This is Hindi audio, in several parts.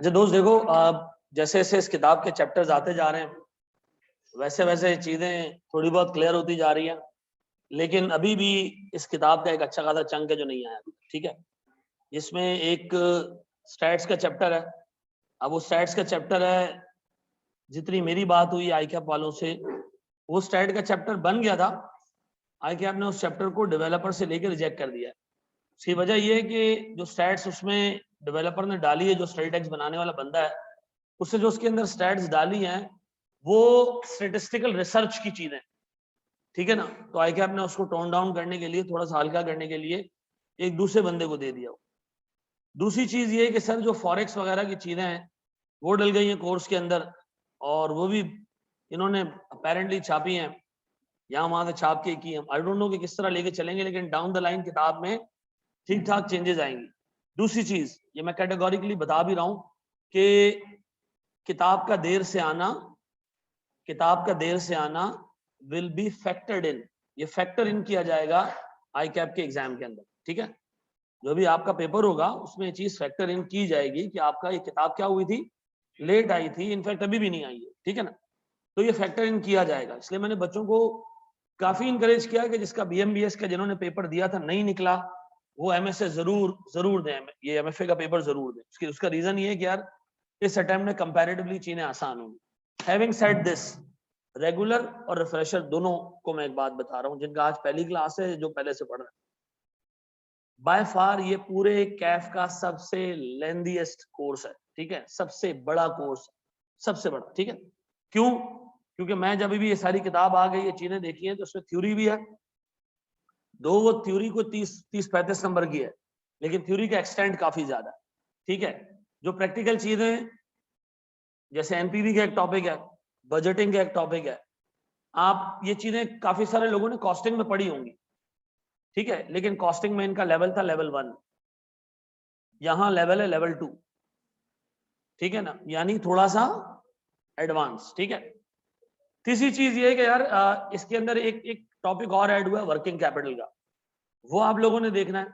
अच्छा दोस्त देखो, जैसे जैसे इस किताब के चैप्टर्स आते जा रहे हैं वैसे वैसे चीजें थोड़ी बहुत क्लियर होती जा रही हैं, लेकिन अभी भी इस किताब का एक अच्छा खासा चंक है जो नहीं आया, ठीक है। इसमें एक स्टैट्स का चैप्टर है। अब वो स्टैट्स का चैप्टर है, जितनी मेरी बात हुई आई कैप वालों से, वो स्टैट का चैप्टर बन गया था, आई कैप ने उस चैप्टर को डेवलपर से लेकर रिजेक्ट कर दिया है। उसकी वजह ये है कि जो स्टैट्स उसमें डेवलपर ने डाली है, जो स्टडी टेक्स्ट बनाने वाला बंदा है, उससे जो उसके अंदर स्टैट्स डाली हैं वो स्टेटिस्टिकल रिसर्च की चीजें, ठीक है ना। तो आई कैप ने उसको टोन डाउन करने के लिए, थोड़ा सा हल्का करने के लिए एक दूसरे बंदे को दे दिया। दूसरी चीज ये है कि सर जो फॉरेक्स वगैरह की चीजें हैं वो डल गई हैं कोर्स के अंदर, और वो भी इन्होंने अपेरेंटली छापी हैं, यहाँ वहां से छाप के की। हम आई डोंट नो कि किस तरह लेके चलेंगे, लेकिन डाउन द लाइन किताब में ठीक ठाक चेंजेस आएंगी। दूसरी चीज ये मैं कैटेगोरिकली बता भी रहा हूं कि किताब का देर से आना विल बी फैक्टर्ड इन, ये फैक्टर इन किया जाएगा आई कैप के एग्जाम के अंदर, ठीक है। जो भी आपका पेपर होगा उसमें ये चीज फैक्टर इन की जाएगी कि आपका ये किताब क्या हुई थी, लेट आई थी, इनफैक्ट अभी भी नहीं आई है, ठीक है ना। तो ये फैक्टर इन किया जाएगा। इसलिए मैंने बच्चों को काफी इंकरेज किया कि जिसका बीएमबीएस का जिन्होंने पेपर दिया था नहीं निकला, वो एमएसए जरूर दें, ये एमएफए का पेपर जरूर दें। उसका रीजन ये है कि यार इस अटेम्प्ट में कंपैरेटिवली चीजें आसान होंगी। हैविंग सेड दिस, रेगुलर और रिफ्रेशर दोनों को मैं एक बात बता रहा हूँ, जिनका आज पहली क्लास है, जो पहले से पढ़ रहे हैं, बाय फार ये पूरे कैफ का सबसे लेंथीएस्ट कोर्स है, ठीक है, सबसे बड़ा कोर्स, सबसे बड़ा, ठीक है। क्यों? क्योंकि मैं जब भी ये सारी किताब आ गई, ये चीजें देखी हैं, तो उसमें थ्योरी भी है, दो वो थ्योरी को 30-35 नंबर की है, लेकिन थ्योरी का एक्सटेंड काफी ज्यादा है, ठीक है। जो प्रैक्टिकल चीजें जैसे एनपीवी का एक टॉपिक है, बजटिंग का एक टॉपिक है, आप ये चीजें काफी सारे लोगों ने कॉस्टिंग में पढ़ी होंगी, ठीक है, लेकिन कॉस्टिंग में इनका लेवल था लेवल 1, यहां लेवल है लेवल 2, ठीक है ना, यानी थोड़ा सा एडवांस, ठीक है। तीसरी चीज ये है कि यार इसके अंदर एक टॉपिक और ऐड हुआ है वर्किंग कैपिटल का, वो आप लोगों ने देखना है,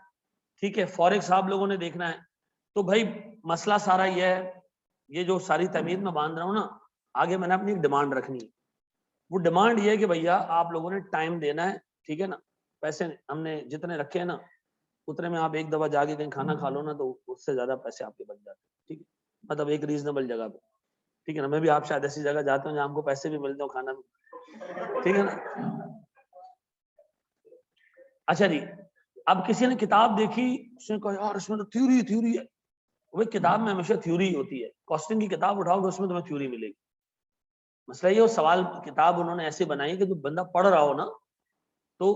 ठीक है। फॉरेक्स आप लोगों ने देखना है। तो भाई मसला सारा ये है, ये जो सारी तमीद में बांध रहा हूं ना, आगे मैंने अपनी एक डिमांड रखनी है। वो डिमांड ये है कि भैया आप लोगों ने टाइम देना है, ठीक है ना। पैसे हमने जितने रखे हैं ना, उतने में आप एक दफा जाके कहीं खाना खा लो ना, तो उससे ज्यादा पैसे आपके बच जाते हैं, ठीक है, मतलब एक रीजनेबल जगह पे, ठीक है ना। मैं भी आप शायद ऐसी जगह जाते हो जहाँ हमको पैसे भी मिलते हो खाना में, ठीक है ना। अच्छा जी, अब किसी ने किताब देखी, उसने कहा यार इसमें तो थ्योरी है। वही किताब में हमेशा थ्योरी होती है, कॉस्टिंग की किताब उठाओ तो उसमें तुम्हें थ्योरी मिलेगी। मसला ये, सवाल किताब उन्होंने ऐसे बनाई कि जो बंदा पढ़ रहा हो ना, तो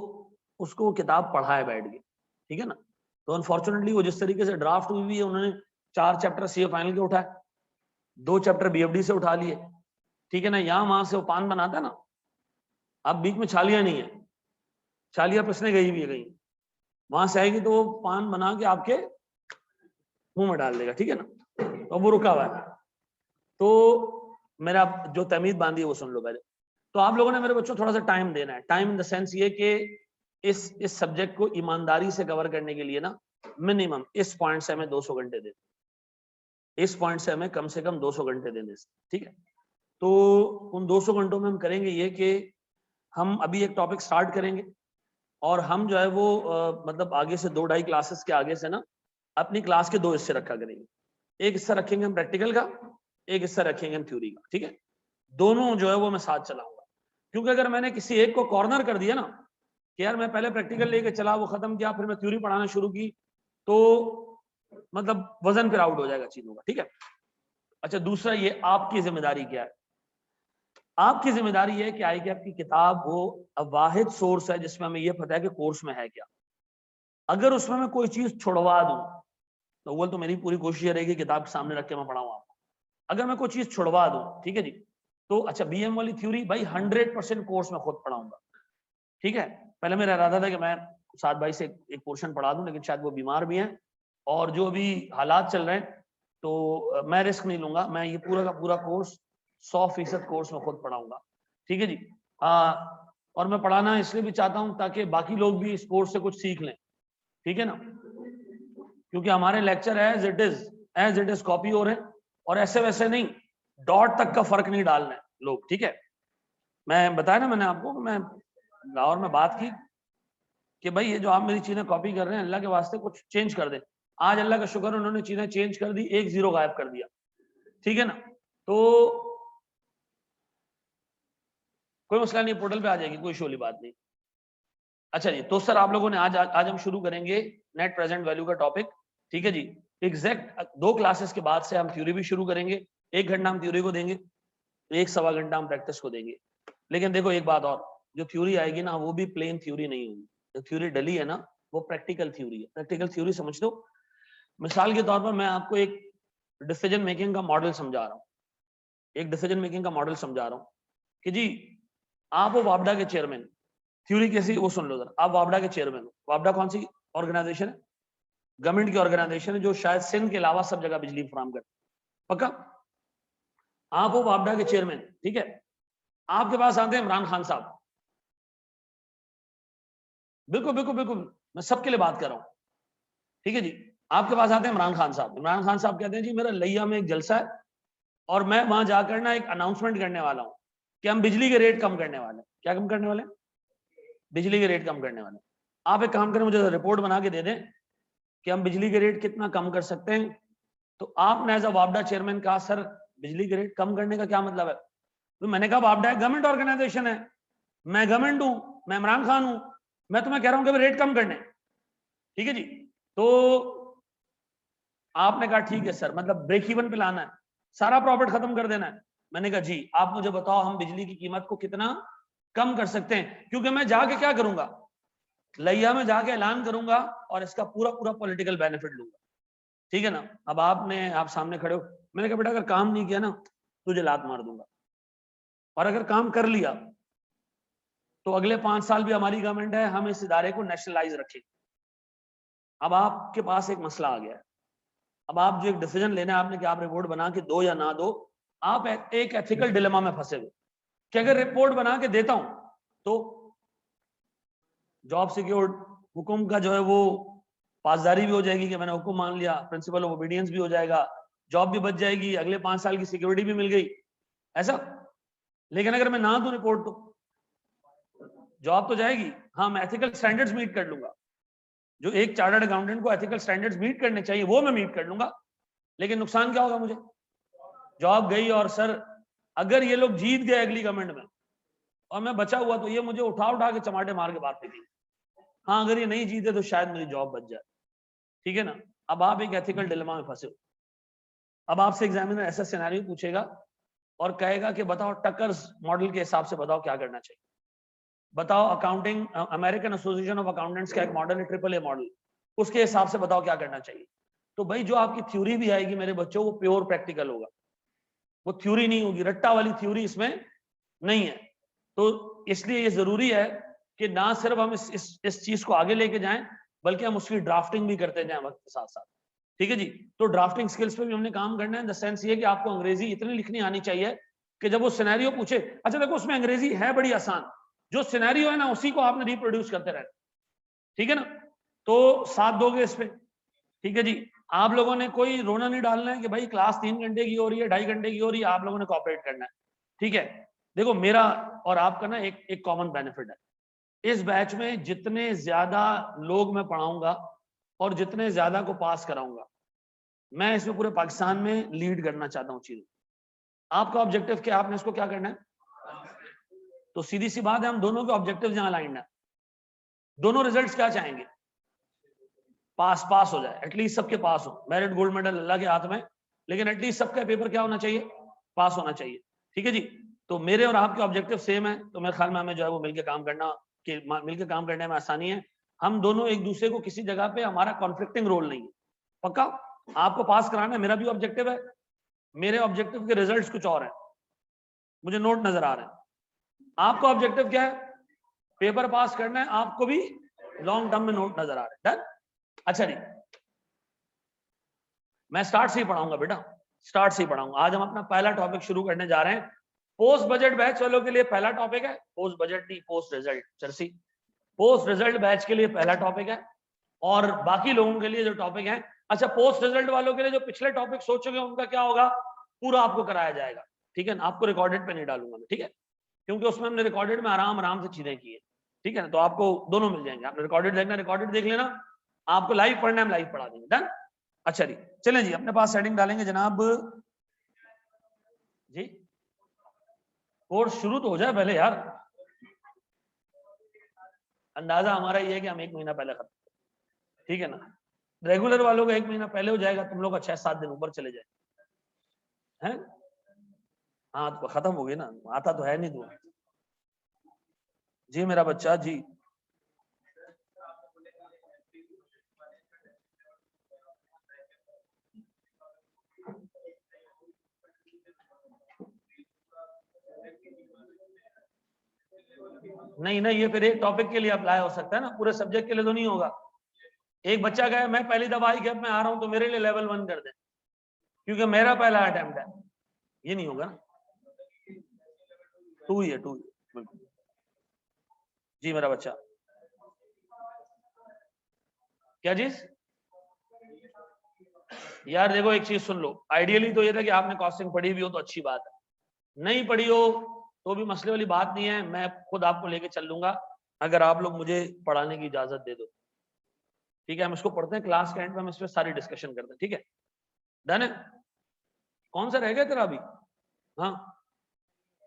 उसको किताब पढ़ाए बैठ गए, ठीक है ना। तो अनफॉर्चुनेटली वो जिस तरीके से ड्राफ्ट हुई है, उन्होंने 4 चैप्टर सीए फाइनल के उठाए, 2 चैप्टर बीएफडी से उठा लिए, ठीक है ना। यहां वहां से वो पान बनाता है ना, अब बीच में छालियां नहीं है, छालियां पिसने गई भी है कहीं, वहां से आएगी तो वो पान बना के आपके मुंह में डाल देगा, ठीक है ना। तो वो रुका हुआ है। तो मेरा जो तमीद बांधी है वो सुन लो पहले। तो आप लोगों ने मेरे बच्चों थोड़ा सा टाइम देना है, टाइम इन द सेंस ये कि इस सब्जेक्ट को ईमानदारी से कवर करने के लिए ना, मिनिमम इस पॉइंट से हमें 200 घंटे देने, इस पॉइंट से हमें कम से कम 200 घंटे देने से, ठीक है। तो उन 200 घंटों में हम करेंगे ये कि हम अभी एक टॉपिक स्टार्ट करेंगे, और हम जो है वो मतलब आगे से 2-2.5 क्लासेस के आगे से ना अपनी क्लास के 2 हिस्से रखा करेंगे। एक हिस्सा रखेंगे हम प्रैक्टिकल का, एक हिस्सा रखेंगे हम थ्योरी का, ठीक है। दोनों जो है वो मैं साथ चलाऊंगा, क्योंकि अगर मैंने किसी एक को कॉर्नर कर दिया ना कि यार मैं पहले प्रैक्टिकल लेके चला, वो खत्म किया, फिर मैं थ्योरी पढ़ाना शुरू की, तो मतलब वजन फिर आउट हो जाएगा चीजों का, ठीक है। अच्छा, दूसरा ये आपकी जिम्मेदारी क्या है, आपकी जिम्मेदारी है कि आई कैप की किताब वो वाहिद सोर्स है जिसमें हमें ये पता है कि कोर्स में है क्या। अगर उसमें मैं कोई चीज छुड़वा दूं, तो वो तो मेरी पूरी कोशिश रहेगी किताब के सामने रख के मैं पढ़ाऊं आपको। अगर मैं कोई चीज छुड़वा दूं, ठीक है जी, तो अच्छा बीएम वाली थ्योरी भाई 100% कोर्स में खुद पढ़ाऊंगा, ठीक है। पहले मेरा इरादा था कि मैं साथ भाई से एक पोर्शन पढ़ा दूं, लेकिन शायद वो बीमार भी हैं और जो अभी हालात चल रहे हैं, तो मैं रिस्क नहीं लूंगा, मैं ये पूरा का पूरा कोर्स 100% कोर्स में खुद पढ़ाऊंगा, ठीक है जी। और मैं पढ़ाना इसलिए भी चाहता हूं ताकि बाकी लोग भी इस कोर्स से कुछ सीख लें, ठीक है ना। क्योंकि हमारे lecture as it is copy हो रहे हैं, और ऐसे वैसे नहीं, डॉट तक का फर्क नहीं डालना है लोग, ठीक है। मैं बताया ना मैंने आपको, मैं लाहौर में बात की कि भाई ये जो आप मेरी चीजें कॉपी कर रहे हैं, अल्लाह के वास्ते कुछ चेंज कर दे। आज अल्लाह का शुक्र उन्होंने चीजें चेंज कर दी, 1 0 गायब कर दिया, ठीक है ना। तो कोई मसला नहीं, पोर्टल पे आ जाएगी, कोई इशू वाली बात नहीं। अच्छा जी, तो सर आप लोगों ने आज हम शुरू करेंगे नेट प्रेजेंट वैल्यू का टॉपिक, ठीक है जी। एग्जैक्ट 2 क्लासेस के बाद से हम थ्योरी भी शुरू करेंगे। 1 घंटा हम थ्योरी को देंगे, 1 सवा घंटा हम प्रैक्टिस को देंगे। लेकिन देखो एक बात और, जो थ्योरी आएगी ना वो भी प्लेन थ्योरी नहीं होगी। जो थ्योरी डली है ना वो प्रैक्टिकल थ्योरी है। प्रैक्टिकल थ्योरी समझ लो, मिसाल के तौर पर मैं आपको एक डिसीजन मेकिंग का मॉडल समझा रहा हूँ, एक डिसीजन मेकिंग का मॉडल समझा रहा हूँ कि जी आप वो वापडा के चेयरमैन, थ्योरी कैसी वो सुन लो जरा। आप वापडा के चेयरमैन हो। वापडा कौन सी ऑर्गेनाइजेशन है? गवर्नमेंट की ऑर्गेनाइजेशन है जो शायद सिंध के अलावा सब जगह बिजली फराहम करती है, पक्का। आप हो वापडा के चेयरमैन, ठीक है। आपके पास आते हैं इमरान खान साहब, बिल्कुल बिल्कुल बिल्कुल, मैं सबके लिए बात कर रहा हूं, ठीक है जी। आपके पास आते हैं इमरान खान साहब। इमरान खान साहब कहते हैं जी मेरा लिया में एक जलसा है और मैं वहां जाकर ना एक अनाउंसमेंट करने वाला हूं कि हम बिजली के रेट कम करने वाले हैं। क्या कम करने वाले हैं? बिजली के रेट कम करने वाले हैं। आप एक काम करें, मुझे रिपोर्ट बना के दे दें कि हम बिजली के रेट कितना कम कर सकते हैं। तो आपने एज अ वापडा चेयरमैन कहा सर बिजली के रेट कम करने का क्या मतलब है? तो मैंने कहा वापडा एक गवर्नमेंट ऑर्गेनाइजेशन है, मैं गवर्नमेंट हूं, मैं इमरान खान हूं, मैं तुम्हें कह रहा हूं कि रेट कम करने, ठीक है जी। तो आपने कहा ठीक है सर, मतलब ब्रेक इवन पे लाना है, सारा प्रॉफिट खत्म कर देना है। मैंने कहा जी आप मुझे बताओ हम बिजली की कीमत को कितना कम कर सकते हैं, क्योंकि मैं जाके क्या करूंगा, लिया में जाके ऐलान करूंगा और इसका पूरा पूरा पॉलिटिकल बेनिफिट लूंगा, ठीक है ना। अब आप सामने खड़े हो, मैंने कहा बेटा अगर काम नहीं किया ना तुझे लात मार दूंगा, और अगर काम कर लिया तो अगले 5 साल भी हमारी गवर्नमेंट है, हम इस इदारे को नेशनलाइज रखेंगे। अब आपके पास एक मसला आ गया है। अब आप जो एक डिसीजन लेना है आपने कि आप रिपोर्ट बना के दो या ना दो, आप एक एथिकल डिलेमा में फंसे हुए कि अगर रिपोर्ट बना के देता हूं तो जॉब सिक्योर्ड, हुक्म का जो है वो पासदारी भी हो जाएगी कि मैंने हुक्म मान लिया, प्रिंसिपल ऑफ ओबीडियंस भी हो जाएगा, जॉब भी बच जाएगी, अगले 5 साल की सिक्योरिटी भी मिल गई, ऐसा। लेकिन अगर मैं ना दूं रिपोर्ट तो जॉब तो जाएगी। हाँ मैं एथिकल स्टैंडर्ड्स मीट कर लूंगा, जो एक चार्टर्ड अकाउंटेंट को एथिकल स्टैंडर्ड्स मीट करने चाहिए वो मैं मीट कर लूंगा। लेकिन नुकसान क्या होगा मुझे? जॉब गई, और सर अगर ये लोग जीत गए अगली गवर्नमेंट में और मैं बचा हुआ तो ये मुझे उठा उठा के चमाटे मार के बाहर फेंकेंगे। हाँ अगर ये नहीं जीते तो शायद मेरी जॉब बच जाए, ठीक है ना। अब आप एक एथिकल डिलेमा में फंसे हो। अब आपसे एग्जामिनर ऐसा सिनेरियो पूछेगा और कहेगा कि बताओ टक्कर्स मॉडल के हिसाब से बताओ क्या करना चाहिए, बताओ accounting American association of accountants का एक मॉडल है AAA मॉडल, उसके हिसाब से बताओ क्या करना चाहिए। तो भाई जो आपकी थ्योरी भी आएगी मेरे बच्चों वो प्योर प्रैक्टिकल होगा, वो थ्योरी नहीं होगी, रट्टा वाली थ्योरी इसमें नहीं है। तो इसलिए ये जरूरी है कि ना सिर्फ हम इस चीज को आगे लेके जाएं बल्कि हम उसकी ड्राफ्टिंग भी करते जाएं वक्त के साथ साथ, ठीक है जी। तो ड्राफ्टिंग स्किल्स पे भी हमने काम करना है, इन द सेंस ये कि आपको अंग्रेजी इतनी लिखनी आनी चाहिए कि जब वो सिनेरियो पूछे, अच्छा देखो उसमें अंग्रेजी है बड़ी आसान, जो सिनेरियो है ना उसी को आपने रिप्रोड्यूस करते रहना, ठीक है ना। तो साथ दोगे इस पे, ठीक है जी। आप लोगों ने कोई रोना नहीं डालना है कि भाई क्लास 3 घंटे की हो रही है, 2.5 घंटे की हो रही है, आप लोगों ने कॉपरेट करना है, ठीक है। देखो मेरा और आपका ना एक कॉमन बेनिफिट है, इस बैच में जितने ज्यादा लोग मैं पढ़ाऊंगा और जितने ज्यादा को पास कराऊंगा, मैं इसमें पूरे पाकिस्तान में लीड करना चाहता हूँ चीजें। आपका ऑब्जेक्टिव क्या, आपने इसको क्या करना है? तो सीधी सी बात है, हम दोनों के ऑब्जेक्टिव जहां अलाइंड है, दोनों रिजल्ट्स क्या चाहेंगे? पास पास हो जाए, एटलीस्ट सबके पास हो। मेरिट गोल्ड मेडल अल्लाह के हाथ में, लेकिन एटलीस्ट सबका पेपर क्या होना चाहिए? पास होना चाहिए, ठीक है जी। तो मेरे और आपके ऑब्जेक्टिव सेम है, तो मेरे ख्याल में हमें जो है वो मिलकर काम करना, कि मिलकर काम करने में आसानी है। हम दोनों एक दूसरे को किसी जगह पे हमारा कॉन्फ्लिक्टिंग रोल नहीं है, पक्का। आपको पास कराना है, मेरा भी ऑब्जेक्टिव है, मेरे ऑब्जेक्टिव के रिजल्ट्स कुछ और है, मुझे नोट नजर आ रहे हैं। आपका ऑब्जेक्टिव क्या है? पेपर पास करना है, आपको भी लॉन्ग टर्म में नोट नजर आ रहे हैं। डन? अच्छा जी, मैं स्टार्ट से ही पढ़ाऊंगा बेटा, स्टार्ट से ही पढ़ाऊंगा। आज हम अपना पहला टॉपिक शुरू करने जा रहे हैं। पोस्ट बजट बैच वालों के लिए पहला टॉपिक है, पोस्ट बजट नहीं, पोस्ट रिजल्ट चर्सी, पोस्ट रिजल्ट बैच के लिए पहला टॉपिक है। और बाकी लोगों के लिए जो टॉपिक है, अच्छा पोस्ट रिजल्ट वालों के लिए जो पिछले टॉपिक सोच चुके हैं उनका क्या होगा? पूरा आपको कराया जाएगा, ठीक है ना। आपको रिकॉर्डेड पे नहीं डालूंगा मैं, ठीक है, क्योंकि उसमें हमने रिकॉर्डेड में आराम से चीजें की है, ठीक है ना। तो आपको दोनों मिल जाएंगे, आपने रिकॉर्डेड देखना रिकॉर्डेड देख लेना, आपको लाइव पढ़ना है हम लाइव पढ़ा देंगे। डन। अच्छा जी, चलें जी, अपने पास सेटिंग डालेंगे जनाब जी। कोर्स शुरू तो हो जाए पहले यार, अंदाजा हमारा ये है कि हम 1 महीना पहले खत्म, ठीक है ना। रेगुलर वालों का 1 महीना पहले हो जाएगा, तुम लोग का 6-7 दिन ऊपर चले जाए हैं। हाँ तो खत्म हो गई ना, आता तो है नहीं तू। जी मेरा बच्चा जी, नहीं नहीं, ये फिर एक टॉपिक के लिए अप्लाई हो सकता है ना, पूरे सब्जेक्ट के लिए तो नहीं होगा। एक बच्चा गया, मैं पहली दफा आई गैप में आ रहा हूं तो मेरे लिए लेवल 1 कर दे, क्योंकि मेरा पहला अटेम्प्ट है, ये नहीं होगा ना। 2 ही है, 2 बिल्कुल। जी मेरा बच्चा, क्या चीज? यार देखो एक चीज सुन लो, आइडियली तो ये था कि आपने कॉस्टिंग पढ़ी भी हो तो अच्छी बात है, नहीं पढ़ी हो तो भी मसले वाली बात नहीं है, मैं खुद आपको लेके चल लूंगा अगर आप लोग मुझे पढ़ाने की इजाजत दे दो, ठीक है। हम इसको पढ़ते हैं, क्लास के एंड में हम इस पर सारी डिस्कशन करते हैं, ठीक है। डन है। कौन सा रह गया तेरा अभी? हाँ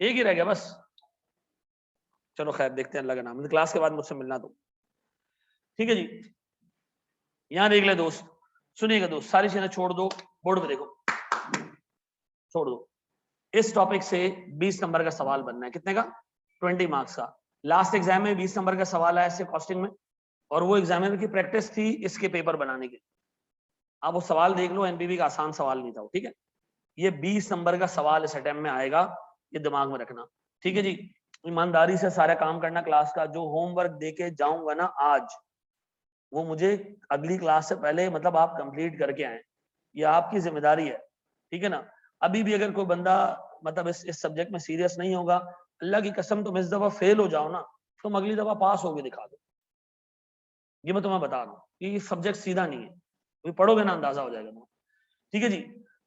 एक ही रह गया बस, चलो खैर देखते हैं, अल्लाह का नाम, क्लास के बाद मुझसे मिलना तो, ठीक है जी। यहां देख ले दोस्त, सुनिएगा दोस्त, सारी चीजें छोड़ दो, बोर्ड पे देखो, छोड़ दो। इस टॉपिक से 20 नंबर का सवाल बनना है, कितने का? 20 मार्क्स का। लास्ट एग्जाम में 20 नंबर का सवाल आया इससे कॉस्टिंग में, और वो एग्जामिनर की प्रैक्टिस थी इसके पेपर बनाने की। आप वो सवाल देख लो, एनपीवी का आसान सवाल नहीं था वो, ठीक है। ये 20 नंबर का सवाल इस अटेम्प्ट में आएगा, ये दिमाग में रखना, ठीक है जी। ईमानदारी से सारा काम करना क्लास का, जो होमवर्क देके जाऊंगा ना आज, वो मुझे अगली क्लास से पहले मतलब आप कंप्लीट करके आए, ये आपकी जिम्मेदारी है, ठीक है ना। अभी भी अगर कोई बंदा मतलब इस सब्जेक्ट में सीरियस नहीं होगा, अल्लाह की कसम तुम इस दफा फेल हो जाओ ना, तुम अगली दफा पास होके दिखा दो, ये मैं तुम्हें बता रहा हूँ कि ये सब्जेक्ट सीधा नहीं है, तो पढ़ोगे ना अंदाजा हो जाएगा तुम्हें, ठीक है जी।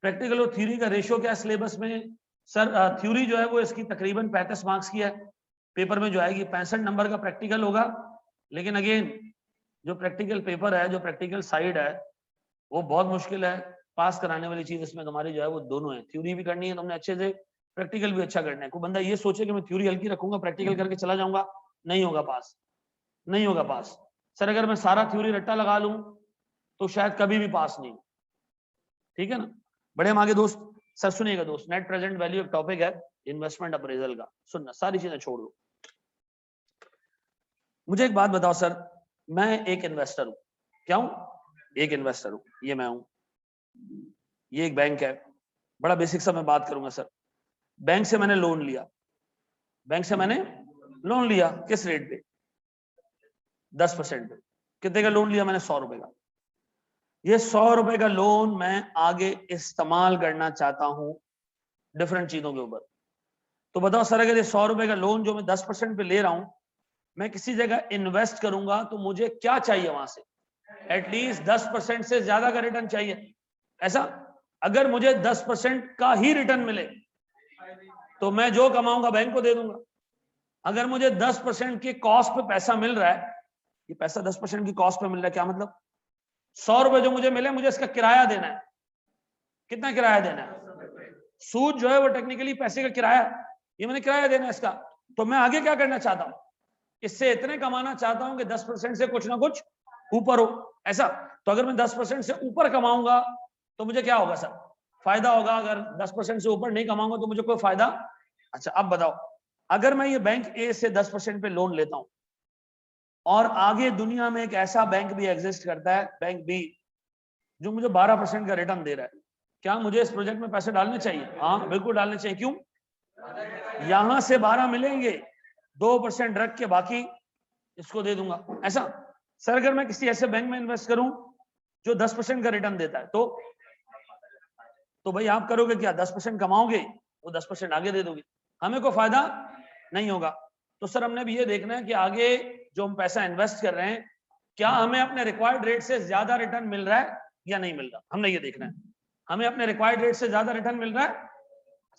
प्रैक्टिकल और थ्योरी का रेशियो क्या है सिलेबस में? सर थ्योरी जो है वो इसकी तकरीबन 35 मार्क्स की है, पेपर में जो आएगी 65 नंबर का प्रैक्टिकल होगा। लेकिन अगेन जो प्रैक्टिकल पेपर है, जो प्रैक्टिकल साइड है, वो बहुत मुश्किल है। पास कराने वाली चीज इसमें तुम्हारी जो है वो दोनों है, थ्योरी भी करनी है तुमने अच्छे से, प्रैक्टिकल भी अच्छा करना है। कोई बंदा ये सोचे कि मैं थ्योरी हल्की रखूंगा प्रैक्टिकल करके चला जाऊंगा, नहीं होगा पास, नहीं होगा पास। सर अगर मैं सारा थ्योरी रट्टा लगा लूं तो शायद कभी भी पास नहीं, ठीक है ना। बड़े हम आगे दोस्त, सर सुनिएगा दोस्त, नेट प्रेजेंट वैल्यू एक टॉपिक है इन्वेस्टमेंट अप्रेजल का, सुनना सारी चीजें छोड़ दो। मुझे एक बात बताओ सर, मैं एक इन्वेस्टर हूं, क्या हूं? एक इन्वेस्टर हूं, ये मैं हूं, ये एक बैंक है, बड़ा बेसिक सा मैं बात करूंगा सर। बैंक से मैंने लोन लिया, बैंक से मैंने लोन लिया, किस रेट पे? 10% पे। कितने का लोन लिया मैंने? 100 रुपए का। ये 100 रुपए का लोन मैं आगे इस्तेमाल करना चाहता हूं डिफरेंट चीजों के ऊपर। तो बताओ सर, अगर ये 100 रुपए का लोन जो मैं 10% पे ले रहा हूं, मैं किसी जगह इन्वेस्ट करूंगा तो मुझे क्या चाहिए वहां से? एटलीस्ट 10% से ज्यादा का रिटर्न चाहिए, ऐसा। अगर मुझे 10% का ही रिटर्न मिले तो मैं जो कमाऊंगा बैंक को दे दूंगा। अगर मुझे 10% के कॉस्ट पे पैसा मिल रहा है, ये पैसा 10% की कॉस्ट पे मिल रहा है, क्या मतलब? 100 रुपए जो मुझे मिले, मुझे इसका किराया देना है। कितना किराया देना है? सूद जो है वो टेक्निकली पैसे का किराया, ये मैंने किराया देना है इसका। तो मैं आगे क्या करना चाहता हूं? इससे इतने कमाना चाहता हूं कि 10% से कुछ ना कुछ ऊपर हो, ऐसा। तो अगर मैं 10% से ऊपर कमाऊंगा तो मुझे क्या होगा सर? फायदा होगा। अगर 10% से ऊपर नहीं कमाऊंगा तो मुझे कोई फायदा। अच्छा अब बताओ, अगर मैं ये बैंक ए से 10% पे लोन लेता हूं और आगे दुनिया में एक ऐसा बैंक भी एग्जिस्ट करता है, बैंक बी, जो मुझे 12% का रिटर्न दे रहा है, क्या मुझे इस प्रोजेक्ट में पैसे डालने चाहिए? हाँ बिल्कुल डालने चाहिए। क्यों? यहां से 12 मिलेंगे, 2% रख के बाकी इसको दे दूंगा, ऐसा। सर अगर मैं किसी ऐसे बैंक में इन्वेस्ट करूं जो 10% का रिटर्न देता है, तो भाई आप करोगे क्या? 10% कमाओगे, वो 10% आगे दे दोगे, हमें कोई फायदा नहीं होगा। तो सर हमने भी ये देखना है कि आगे जो हम पैसा इन्वेस्ट कर रहे हैं, क्या हमें अपने रिक्वायर्ड रेट से ज्यादा रिटर्न मिल रहा है या नहीं मिल रहा, हमने ये देखना है। हमें अपने रिक्वायर्ड रेट से ज्यादा रिटर्न मिल रहा है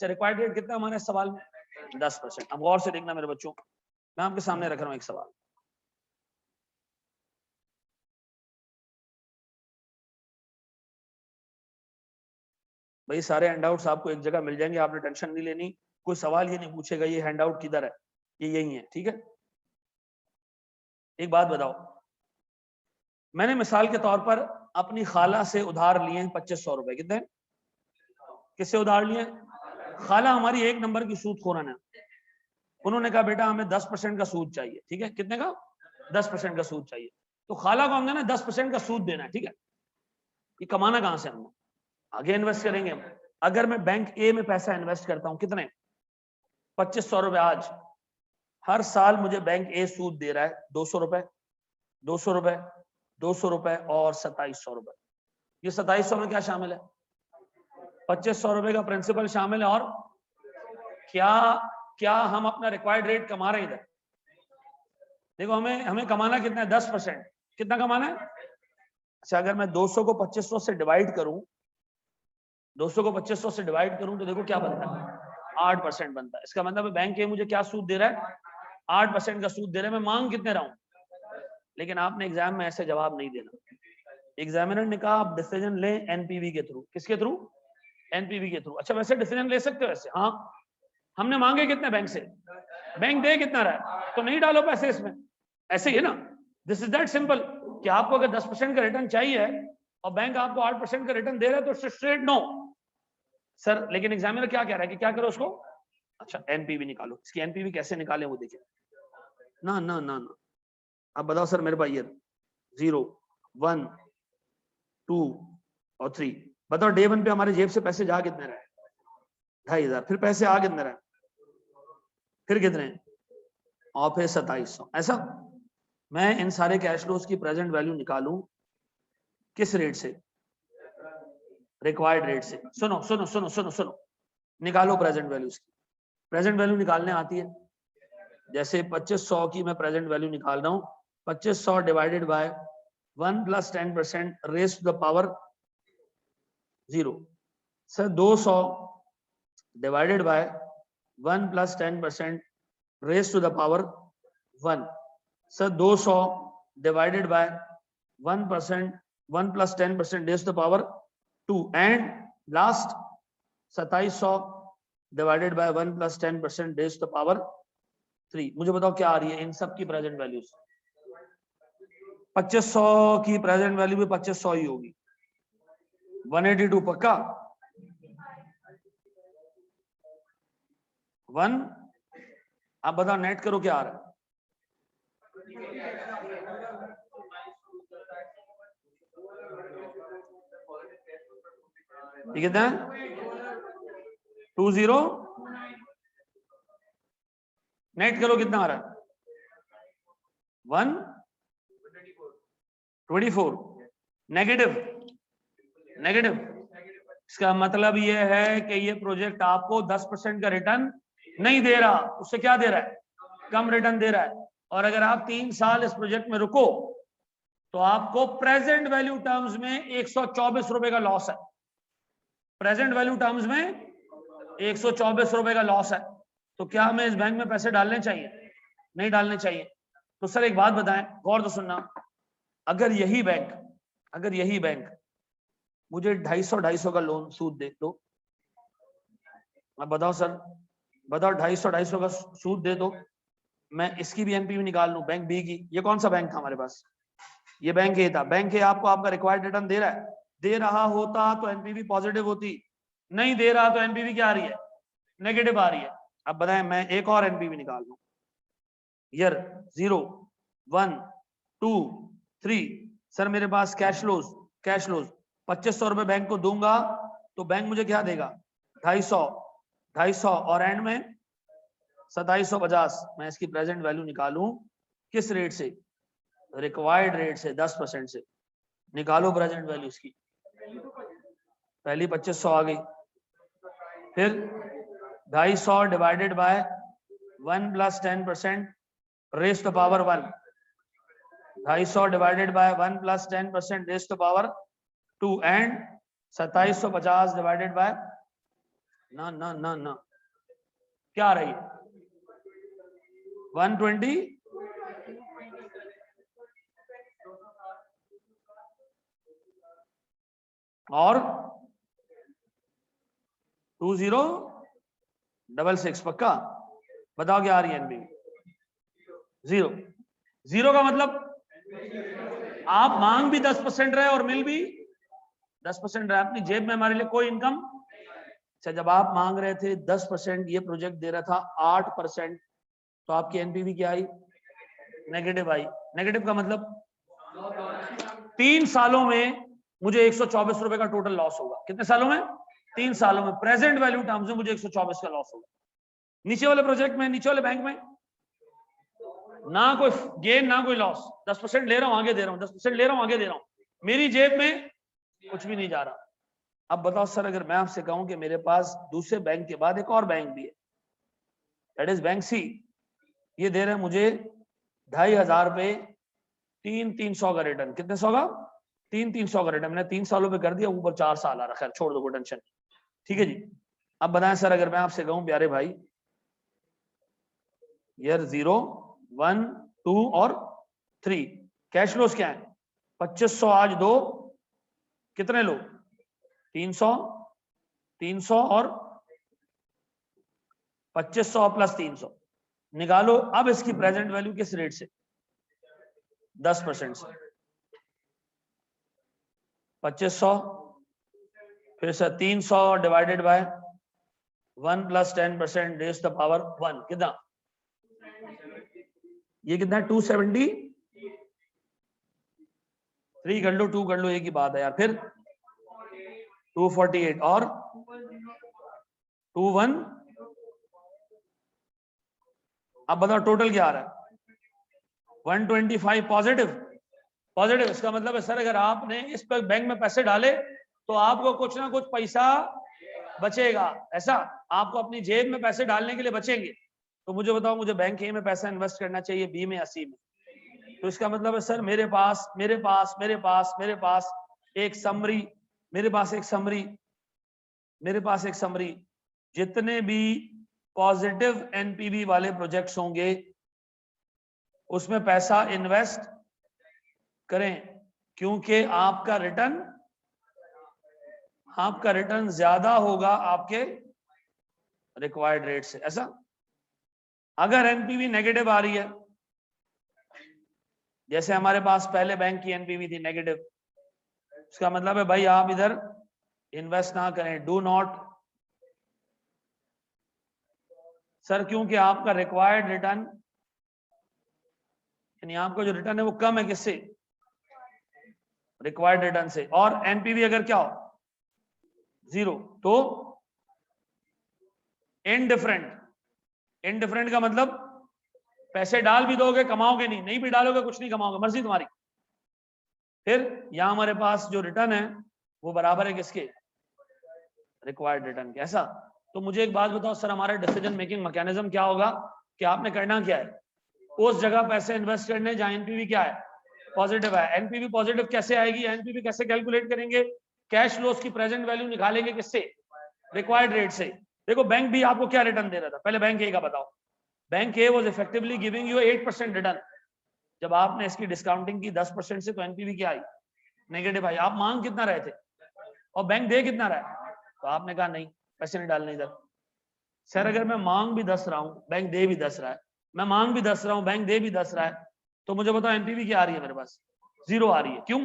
अच्छा, रिक्वायर्ड रेट कितना हमारे सवाल में? 10%। अब गौर से देखना मेरे बच्चों, मैं आपके सामने रख रहा हूं एक सवाल। भाई सारे हैंडआउट्स आपको एक जगह मिल जाएंगे, आपने टेंशन नहीं लेनी, कोई सवाल ये नहीं पूछेगा ये हैंडआउट किधर है, ये यही है, ठीक है। एक बात बताओ, मैंने मिसाल के तौर पर अपनी खाला से उधार लिए 2500 रुपए। कितने? किससे उधार लिए? खाला हमारी एक नंबर की सूदखोरन है। उन्होंने कहा बेटा हमें 10% का सूद चाहिए, ठीक है। कितने का? 10% का सूद चाहिए। तो खाला को हमने ना 10% का सूद देना है, ठीक है। ये कमाना कहां से हमने? आगे इन्वेस्ट करेंगे हम। अगर मैं बैंक ए में पैसा इन्वेस्ट करता हूं, कितने? 2500 रुपए आज, हर साल मुझे बैंक ए सूद दे रहा है 200 रुपए, 200 रुपए, 200 रुपए और 2700 रुपए। ये 2700 में क्या शामिल है? 2500 रुपए का प्रिंसिपल शामिल है। और क्या क्या हम अपना रिक्वायर्ड रेट कमा रहे हैं इधर? देखो हमें कमाना कितना है? 10%। कितना कमाना है? अच्छा, अगर मैं 200 को 2500 से डिवाइड करूं, 200 को 2500 से डिवाइड करूं तो देखो क्या बनता है? 8% बनता है। इसका मतलब बैंक ये मुझे क्या सूद दे रहा है? 8% का सूद दे रहा है। मैं मांग कितने रहा हूं? लेकिन आपने एग्जाम में ऐसे जवाब नहीं देना। एग्जामिनर ने कहा आप डिसीजन लें एनपीवी के थ्रू। किसके थ्रू? एनपीवी के थ्रू। अच्छा, वैसे डिसीजन ले सकते हो ऐसे? हाँ। हमने मांगे कितने बैंक से? बैंक दे कितना रहा है? तो नहीं डालो पैसे इसमें, ऐसे ही है ना। दिस इज दैट सिंपल कि आपको अगर 10% का रिटर्न चाहिए और बैंक आपको 8% का रिटर्न दे रहा है तो स्ट्रेट नो सर। लेकिन एग्जामिनर क्या कह रहा है कि क्या करो उसको? अच्छा, एनपीवी निकालो। इसकी एनपीवी कैसे निकाले वो देखिए। ना ना ना ना, अब बताओ सर मेरे भाई, 0, 1, 2 और 3। बताओ डे 1 पे हमारे जेब से पैसे जा कितने रहे? 2500। फिर पैसे आ कितने रहे? फिर कितने? और फिर 2700। ऐसा मैं इन सारे कैश फ्लोज की प्रेजेंट वैल्यू निकालूं किस रेट से? रिक्वायर्ड रेट से। सुनो सुनो सुनो सुनो सुनो, निकालो प्रेजेंट वैल्यू की। प्रेजेंट वैल्यू निकालने आती है, जैसे 2500 की मैं प्रेजेंट वैल्यू निकाल रहा हूं। 2500 divided by 1 + 10% raise to the power 0। Sir 200 divided by 1 + 10% raise to the power 1। Sir 200 divided by 1%, 1 + 10% raise to the power 2। And last 2700 divided by 1 + 10% raise to the power 3। मुझे बताओ क्या आ रही है इन सब की प्रेजेंट वैल्यूज? 2500 की प्रेजेंट वैल्यू भी 2500 ही होगी। 182 पक्का? 1। आप बताओ नेट करो क्या आ रहा है? कितना? 20। नेट करो कितना आ रहा है? 124 नेगेटिव। नेगेटिव इसका मतलब ये है कि ये प्रोजेक्ट आपको 10% का रिटर्न नहीं दे रहा, उससे क्या दे रहा है? कम रिटर्न दे रहा है। और अगर आप 3 साल इस प्रोजेक्ट में रुको तो आपको प्रेजेंट वैल्यू टर्म्स में 124 रुपए का लॉस है। प्रेजेंट वैल्यू टर्म्स में 124 रुपए का लॉस है। तो क्या हमें इस बैंक में पैसे डालने चाहिए? नहीं डालने चाहिए। तो सर एक बात बताएं, गौर से सुनना, अगर यही बैंक मुझे 250 का लोन सूद दे दो, अब बताओ सर, बताओ 250 का सूद दे दो, मैं इसकी भी एनपीवी निकाल लूं बैंक बी की। ये कौन सा बैंक था हमारे पास? ये बैंक ए था। बैंक ए आपको आपका रिक्वायर्ड रिटर्न दे रहा है। दे रहा होता तो एनपीवी पॉजिटिव होती, नहीं दे रहा तो एनपीवी क्या आ रही है? नेगेटिव आ रही है। अब बताएं मैं एक और एनपीवी निकाल लूं। ईयर 0, 1, 2, 3। सर मेरे पास कैश फ्लोज 2500 रुपए बैंक को दूंगा तो बैंक मुझे क्या देगा? 250 और एंड में 2750। मैं इसकी प्रेजेंट वैल्यू निकालूं किस रेट से? रिक्वायर्ड रेट से, 10% से। निकालो प्रेजेंट वैल्यू इसकी। पहली 2500 आ गई, फिर 250 divided by 1 + 10% raise to power 1। 250 divided by 1 + 10% raise to power 2 and 2750 divided by ना ना ना ना, क्या आ रही है 120 और 2066 पक्का? बताओ क्या आ रही है एनपीवी? जीरो। जीरो का मतलब आप मांग भी 10% रहे और मिल भी 10% रहे, अपनी जेब में हमारे लिए कोई इनकम। अच्छा, जब आप मांग रहे थे 10%, ये प्रोजेक्ट दे रहा था 8%, तो आपकी एनपीवी क्या आई? नेगेटिव आई। नेगेटिव का मतलब 3 सालों में मुझे 124 रुपए का टोटल लॉस होगा। कितने सालों में? 3 सालों में। प्रेजेंट वैल्यू टर्म्स में मुझे 124 का लॉस होगा। नीचे वाले प्रोजेक्ट में, नीचे वाले बैंक में ना कोई गेन ना कोई लॉस, 10% ले रहा हूं आगे दे रहा हूं, 10% ले रहा हूं आगे दे रहा हूं, मेरी जेब में कुछ भी नहीं जा रहा। अब बताओ सर, अगर मैं आपसे कहूं कि मेरे पास दूसरे बैंक के बाद एक और बैंक भी है, दैट इज बैंक सी, ये दे रहे हैं मुझे 2500 रुपए 300 का रिटर्न। कितने सौ का? 300 का रिटर्न। मैंने 3 सालों पे कर दिया, ऊपर 4 साल आ रहा। खैर छोड़ दो, कोई टेंशन। ठीक है जी। अब बताएं सर, अगर मैं आपसे कहूं प्यारे भाई, ईयर 0, 1, 2 और 3 कैश फ्लोज क्या है? 2500 आज दो, कितने लो? 300, 300 और 2500 प्लस 300 निकालो। अब इसकी प्रेजेंट वैल्यू किस रेट से? 10% से। 2500 फिर से 300 divided by 1 plus 10% raise the power 1, कितना? ये कितना है? 273 कर लो, 2 कर लो, एक ही बात है यार। फिर 248 और 21। अब बताओ टोटल क्या आ रहा है? 125 पॉजिटिव। पॉजिटिव इसका मतलब है सर, अगर आपने इस पर बैंक में पैसे डाले तो आपको कुछ ना कुछ पैसा बचेगा। ऐसा आपको अपनी जेब में पैसे डालने के लिए बचेंगे। तो मुझे बताओ, मुझे बैंक ए में पैसा इन्वेस्ट करना चाहिए, बी में या सी में? तो इसका मतलब है सर, मेरे पास एक समरी, मेरे पास एक समरी, जितने भी पॉजिटिव एनपीवी वाले प्रोजेक्ट्स होंगे उसमें पैसा इन्वेस्ट करें, क्योंकि आपका रिटर्न ज्यादा होगा आपके रिक्वायर्ड रेट से। ऐसा अगर एनपीवी नेगेटिव आ रही है, जैसे हमारे पास पहले बैंक की एनपीवी थी नेगेटिव, उसका मतलब है भाई आप इधर इन्वेस्ट ना करें, डू नॉट। सर क्योंकि आपका रिक्वायर्ड रिटर्न, यानी आपका जो रिटर्न है वो कम है, किससे? रिक्वायर्ड रिटर्न से। और एनपीवी अगर क्या हो? 0, तो इनडिफरेंट का मतलब पैसे डाल भी दोगे कमाओगे नहीं, नहीं भी डालोगे कुछ नहीं कमाओगे, मर्जी तुम्हारी। फिर यहां हमारे पास जो रिटर्न है वो बराबर है किसके? रिक्वायर्ड रिटर्न के। ऐसा तो मुझे एक बात बताओ सर, हमारा डिसीजन मेकिंग मैकेनिज्म क्या होगा कि आपने करना क्या है? उस जगह पैसे इन्वेस्ट करने जहां एनपीवी क्या है? पॉजिटिव है। एनपीवी पॉजिटिव कैसे आएगी? एनपीवी कैसे कैलकुलेट करेंगे? कैश फ्लोज की प्रेजेंट वैल्यू निकालेंगे किससे? रिक्वायर्ड रेट से। देखो बैंक भी आपको क्या रिटर्न दे रहा था, पहले बैंक ए का बताओ। Bank A was effectively giving you 8% return. जब आपने इसकी डिस्काउंटिंग की 10% से, तो एनपीवी क्या आई? नेगेटिव आई। आप मांग कितना रहे थे और बैंक दे कितना रहा है? तो आपने कहा नहीं, पैसे नहीं डालने इधर। सर अगर मैं मांग भी 10 रहा हूं, बैंक दे भी 10 रहा है, मैं मांग भी 10 रहा हूं, बैंक दे भी 10 रहा है, तो मुझे बताओ एनपीवी क्या आ रही है मेरे पास? 0 आ रही है। क्यों?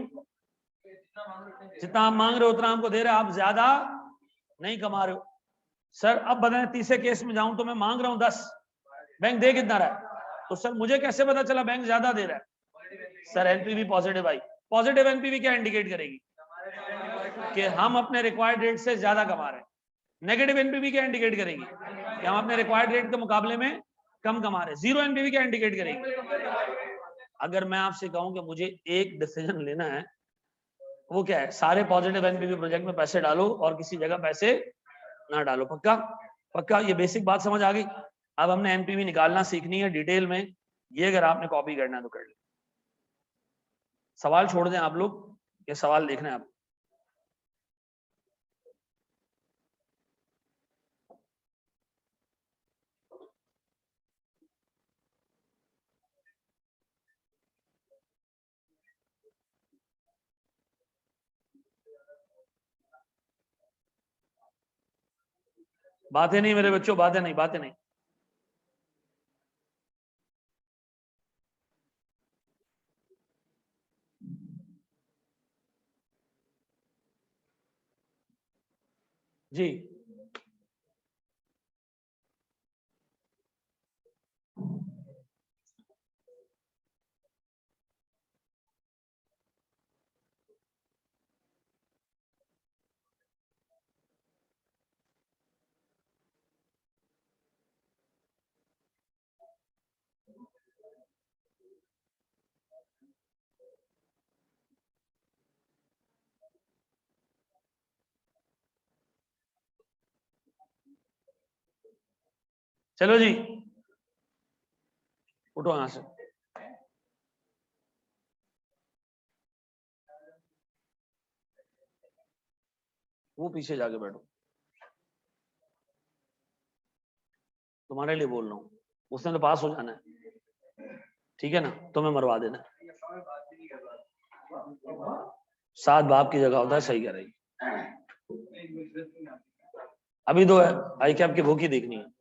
जितना आप मांग रहे हो उतना आपको दे रहे हैं, आप ज्यादा नहीं कमा रहे हो। सर अब बताएं, तीसरे केस में जाऊं तो मैं मांग रहा हूं 10, बैंक दे कितना रहा है? तो सर मुझे कैसे पता चला बैंक ज्यादा दे रहा है? सर एनपीवी पॉजिटिव आई। पॉजिटिव एनपीवी क्या इंडिकेट करेगी? कि हम अपने रिक्वायर्ड रेट से ज्यादा कमा रहे हैं। नेगेटिव एनपीवी क्या इंडिकेट करेगी? कि हम अपने रिक्वायर्ड रेट के मुकाबले में कम कमा रहे हैं। जीरो एनपीवी क्या इंडिकेट करेगी? अगर मैं आपसे कहूं कि मुझे एक डिसीजन लेना है, वो क्या है? सारे पॉजिटिव एनपीवी प्रोजेक्ट में पैसे डालो और किसी जगह पैसे ना डालो। पक्का? पक्का? ये बेसिक बात समझ आ गई। अब हमने एनपीवी निकालना सीखनी है डिटेल में। ये अगर आपने कॉपी करना है तो कर ले। सवाल छोड़ दें आप लोग, ये सवाल देखना है आप। बातें नहीं मेरे बच्चों, बातें नहीं, बातें नहीं। जी चलो जी, उठो यहां से। वो पीछे जाके बैठो, तुम्हारे लिए बोल रहा हूँ, उसने तो पास हो जाना है, ठीक है ना, तुम्हें मरवा देना। 7 बाप की जगह होता है, सही कह रही। अभी तो आई कैप की भूखी देखनी है।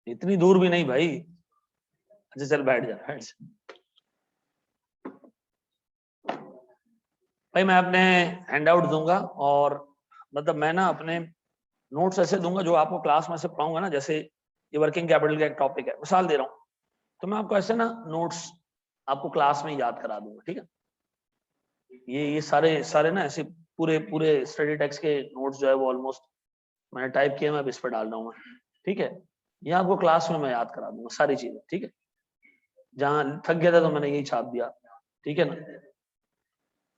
इतनी दूर भी नहीं भाई। अच्छा चल बैठ जा, बैठ जा। भाई मैं अपने हैंडआउट दूंगा, और मतलब मैं ना अपने नोट्स ऐसे दूंगा जो आपको क्लास में से पढ़ाऊंगा ना, जैसे ये वर्किंग कैपिटल का एक टॉपिक है, मिसाल दे रहा हूँ, तो मैं आपको ऐसे ना नोट्स आपको क्लास में याद करा दूंगा, ठीक है। ये सारे सारे ना ऐसे पूरे पूरे स्टडी टेक्स्ट के नोट्स जो है वो ऑलमोस्ट मैंने टाइप किए, मैं इस पर डाल रहा हूँ, ठीक है। ये आपको क्लास में मैं याद करा दूंगा सारी चीजें, ठीक है। जहां थक गया था तो मैंने यही छाप दिया, ठीक है ना।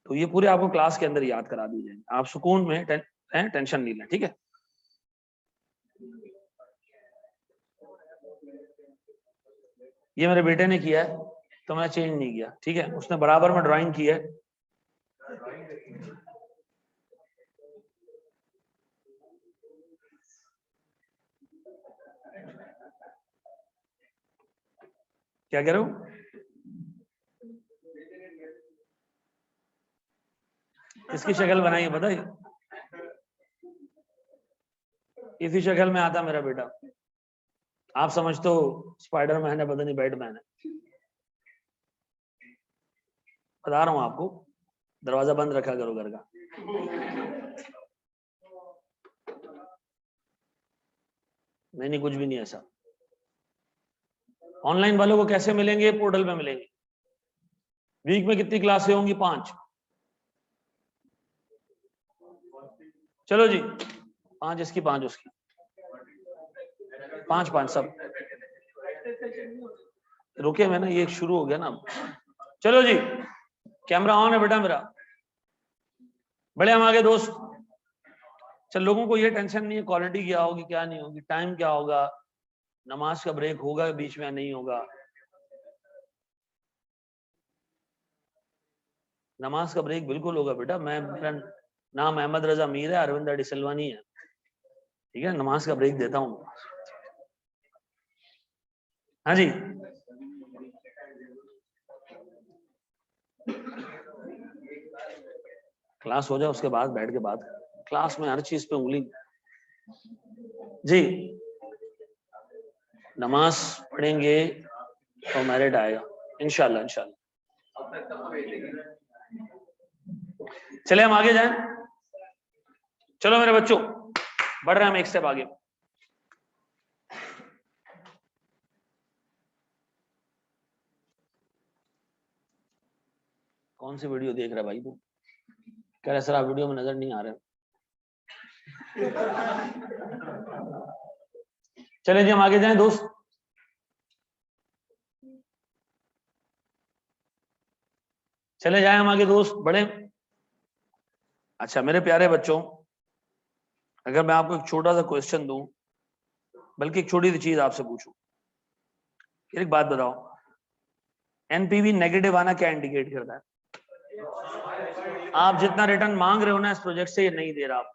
तो ये पूरे आपको क्लास के अंदर याद करा दी जाएंगे, आप सुकून में टेंशन नहीं लें, ठीक है। ये मेरे बेटे ने किया है तो मैं चेंज नहीं किया, ठीक है। उसने बराबर में ड्राइंग की है। क्या कह रहे हो? इसकी शक्ल बनाई है बताइए, इसी शक्ल में आता मेरा बेटा। आप समझ तो स्पाइडरमैन है, पता नहीं बैटमैन है। बता रहा हूं आपको, दरवाजा बंद रखा करो घर का। नहीं कुछ भी नहीं ऐसा। ऑनलाइन वालों को कैसे मिलेंगे? पोर्टल पे मिलेंगे। वीक में कितनी क्लासें होंगी? 5। चलो जी, 5 इसकी, 5 उसकी, 5 सब। रुके मैं ना, ये शुरू हो गया ना। चलो जी, कैमरा ऑन है बेटा मेरा। बड़े हम आगे दोस्त। चल, लोगों को ये टेंशन नहीं है क्वालिटी क्या होगी क्या नहीं होगी, टाइम क्या होगा, नमाज का ब्रेक होगा बीच में नहीं होगा। नमाज का ब्रेक बिल्कुल होगा बेटा। मेरा नाम अहमद रजा मीर है, अरविंद डिसलवानी है, ठीक है। नमाज का ब्रेक देता हूँ। हाँ जी, क्लास हो जाए उसके बाद बैठ के बात। क्लास में हर चीज पे उंगली। जी, नमाज पढ़ेंगे तो मेरिट आएगा इंशाल्लाह, इंशाल्लाह। चले हम आगे जाएं। चलो मेरे बच्चों, बढ़ रहे हैं हम एक स्टेप आगे। कौन सी वीडियो देख रहा है भाई तू? कह रहा सर आप वीडियो में नजर नहीं आ रहे। चले जी हम आगे जाएं दोस्त। चले जाएं हम आगे दोस्त, बढ़े। अच्छा मेरे प्यारे बच्चों, अगर मैं आपको एक छोटा सा क्वेश्चन दूं, बल्कि एक छोटी सी चीज आपसे पूछूं, एक बात बताओ, एनपीवी नेगेटिव आना क्या इंडिकेट करता है? आप जितना रिटर्न मांग रहे हो ना इस प्रोजेक्ट से, ये नहीं दे रहा, आप